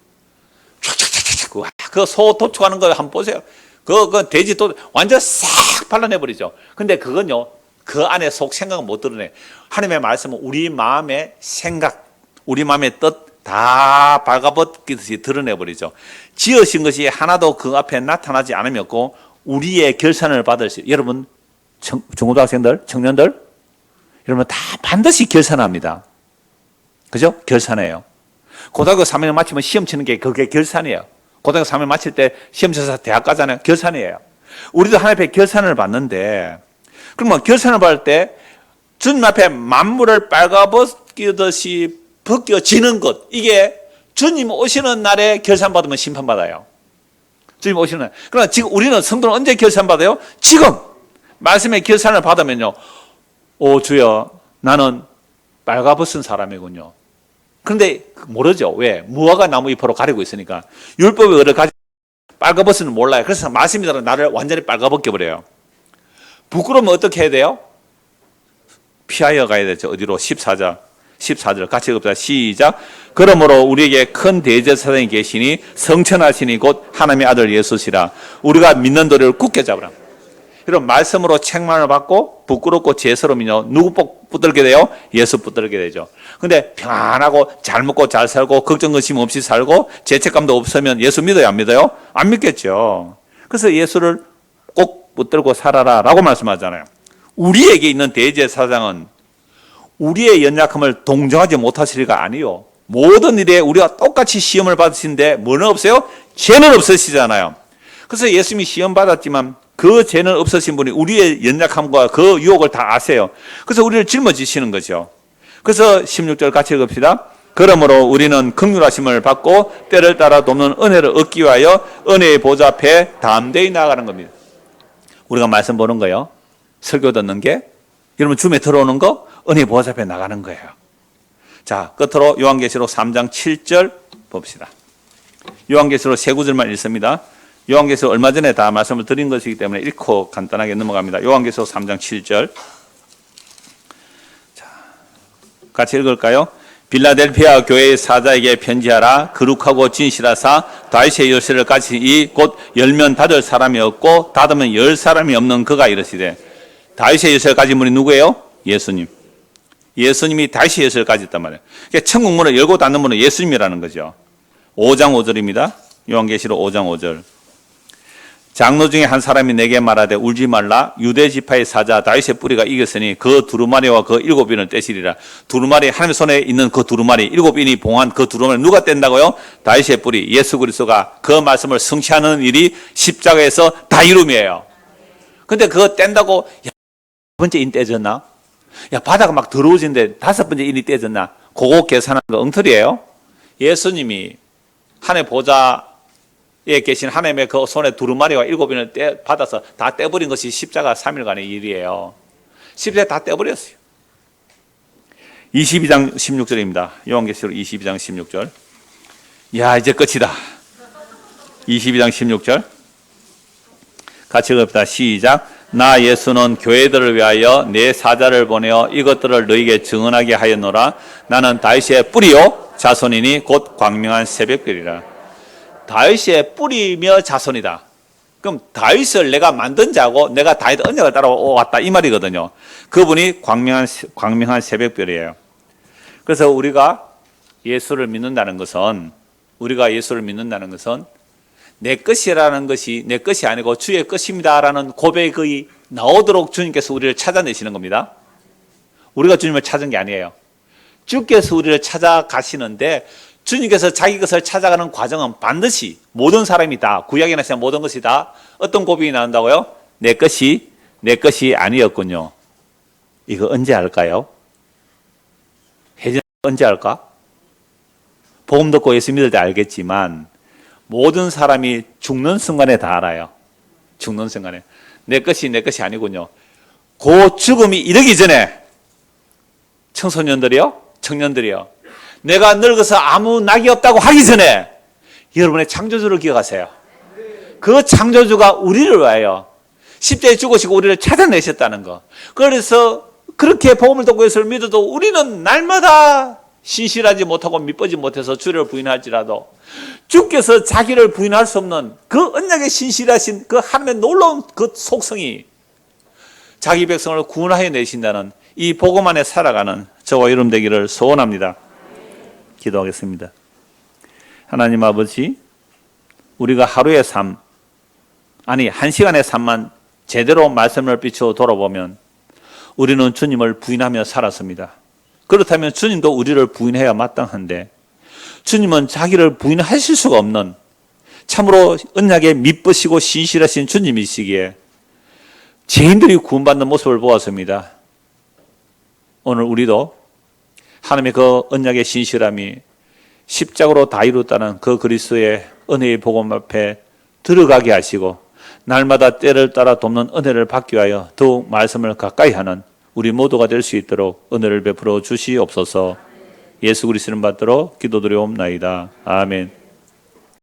그 소 도축하는 거 한번 보세요. 그 돼지 완전 싹 발라내버리죠. 근데 그건요, 그 안에 속 생각은 못 드러내. 하나님의 말씀은 우리 마음의 생각, 우리 마음의 뜻 다 발가벗기듯이 드러내버리죠. 지으신 것이 하나도 그 앞에 나타나지 않으면고 우리의 결산을 받을 수, 여러분 중고등학생들, 청년들, 여러분 다 반드시 결산합니다. 그죠? 결산해요. 고등학교 3학년 마치면 시험 치는 게 그게 결산이에요. 고등학교 3학년 마칠 때 시험 쳐서 대학 가잖아요. 결산이에요. 우리도 하나님 앞에 결산을 받는데, 그러면 결산을 받을 때 주님 앞에 만물을 빨가벗기듯이 벗겨지는 것, 이게 주님 오시는 날에 결산받으면 심판받아요. 주님 오시는 날. 그러나 지금 우리는 성도는 언제 결산받아요? 지금 말씀의 결산을 받으면요, 오 주여, 나는 빨가벗은 사람이군요. 그런데 모르죠. 왜? 무화과 나무 잎으로 가리고 있으니까. 율법의 의를 가지고 빨가벗은 몰라요. 그래서 말씀이 들어 나를 완전히 빨가벗겨 버려요. 부끄러우면 어떻게 해야 돼요? 피하여 가야 되죠. 어디로? 14절 같이 읽읍시다. 시작. 그러므로 우리에게 큰 대제사장이 계시니 성천하시니 곧 하나님의 아들 예수시라. 우리가 믿는 도리를 굳게 잡으라. 이런 말씀으로 책망을 받고 부끄럽고 죄스러우면요, 누구 붙들게 돼요? 예수 붙들게 되죠. 근데 평안하고 잘 먹고 잘 살고 걱정 근심 없이 살고 죄책감도 없으면 예수 믿어요, 안 믿어요? 안 믿겠죠. 그래서 예수를 꼭 붙들고 살아라 라고 말씀하잖아요. 우리에게 있는 대제사장은 우리의 연약함을 동정하지 못하시리가 아니요, 모든 일에 우리가 똑같이 시험을 받으시는데 뭐는 없어요? 죄는 없으시잖아요. 그래서 예수님이 시험 받았지만 그 죄는 없으신 분이 우리의 연약함과 그 유혹을 다 아세요. 그래서 우리를 짊어지시는 거죠. 그래서 16절 같이 읽읍시다. 그러므로 우리는 긍휼하심을 받고 때를 따라 돕는 은혜를 얻기 위하여 은혜의 보좌 앞에 담대히 나아가는 겁니다. 우리가 말씀 보는 거요, 설교 듣는 게, 여러분 줌에 들어오는 거, 은혜의 보좌 앞에 나가는 거예요. 자, 끝으로 요한계시록 3장 7절 봅시다. 요한계시록 세 구절만 읽습니다. 요한계시록 얼마 전에 다 말씀을 드린 것이기 때문에 읽고 간단하게 넘어갑니다. 요한계시록 3장 7절. 자, 같이 읽을까요? 빌라델피아 교회의 사자에게 편지하라. 거룩하고 진실하사 다윗의 열쇠를 가진 이 곧 열면 닫을 사람이 없고 닫으면 열 사람이 없는 그가 이르시되. 다윗의 열쇠를 가진 분이 누구예요? 예수님. 예수님이 다윗의 열쇠를 가졌단 말이에요. 그러니까 천국 문을 열고 닫는 분은 예수님이라는 거죠. 5장 5절입니다. 요한계시록 5장 5절. 장로 중에 한 사람이 내게 말하되 울지 말라. 유대 지파의 사자 다윗의 뿌리가 이겼으니 그 두루마리와 그 7인을 떼시리라. 두루마리, 하나님의 손에 있는 그 두루마리, 7인이 봉한 그 두루마리 누가 뗀다고요? 다윗의 뿌리, 예수 그리스도가 그 말씀을 성취하는 일이 십자가에서 다 이름이에요. 근데 그거 뗀다고 야, 5번째 인 떼졌나? 야, 바다가 막 더러워진데 5번째 인이 떼졌나? 그거 계산하는 거 엉터리예요. 예수님이 하나님의 보좌에 계신 하나님의 그 손에 두루마리와 7인을 받아서 다 떼버린 것이 십자가 3일간의 일이에요. 십자가 다 떼버렸어요. 22장 16절입니다. 요한계시록 22장 16절. 야, 이제 끝이다. 22장 16절. 같이 읽읍시다. 시작. 나 예수는 교회들을 위하여 내 사자를 보내어 이것들을 너희에게 증언하게 하였노라. 나는 다윗의 뿌리요 자손이니 곧 광명한 새벽별이라. 다윗의 뿌리며 자손이다. 그럼 다윗을 내가 만든 자고 내가 다윗 언약을 따라왔다 이 말이거든요. 그분이 광명한 새벽별이에요. 그래서 우리가 예수를 믿는다는 것은 내 것이라는 것이 내 것이 아니고 주의 것입니다라는 고백이 나오도록 주님께서 우리를 찾아내시는 겁니다. 우리가 주님을 찾은 게 아니에요. 주께서 우리를 찾아가시는데 주님께서 자기 것을 찾아가는 과정은 반드시 모든 사람이 다 구약에 나서 모든 것이 다 어떤 고백이 나온다고요? 내 것이 아니었군요. 이거 언제 할까요? 혜진 언제 할까? 복음 듣고 예수 믿을 때 알겠지만 모든 사람이 죽는 순간에 다 알아요. 죽는 순간에 내 것이 아니군요. 그 죽음이 이르기 전에 청년들이요 내가 늙어서 아무 낙이 없다고 하기 전에 여러분의 창조주를 기억하세요. 그 창조주가 우리를 위하여 십자가에 죽으시고 우리를 찾아내셨다는 거. 그래서 그렇게 복음을 듣고 예수를 믿어도 우리는 날마다 신실하지 못하고 믿보지 못해서 주를 부인할지라도 주께서 자기를 부인할 수 없는 그 언약에 신실하신 그 하나님의 놀라운 그 속성이 자기 백성을 구원하여 내신다는 이 복음 안에 살아가는 저와 여러분 되기를 소원합니다. 기도하겠습니다. 하나님 아버지, 우리가 하루의 삶, 아니 한 시간의 삶만 제대로 말씀을 비추어 돌아보면 우리는 주님을 부인하며 살았습니다. 그렇다면 주님도 우리를 부인해야 마땅한데 주님은 자기를 부인하실 수가 없는 참으로 언약에 믿으시고 신실하신 주님이시기에 죄인들이 구원받는 모습을 보았습니다. 오늘 우리도 하나님의 그 언약의 신실함이 십자가로 다 이뤘다는 그 그리스도의 은혜의 복음 앞에 들어가게 하시고 날마다 때를 따라 돕는 은혜를 받기 위하여 더욱 말씀을 가까이 하는 우리 모두가 될 수 있도록 은혜를 베풀어 주시옵소서. 예수 그리스도를 받들어 기도드리옵나이다. 아멘.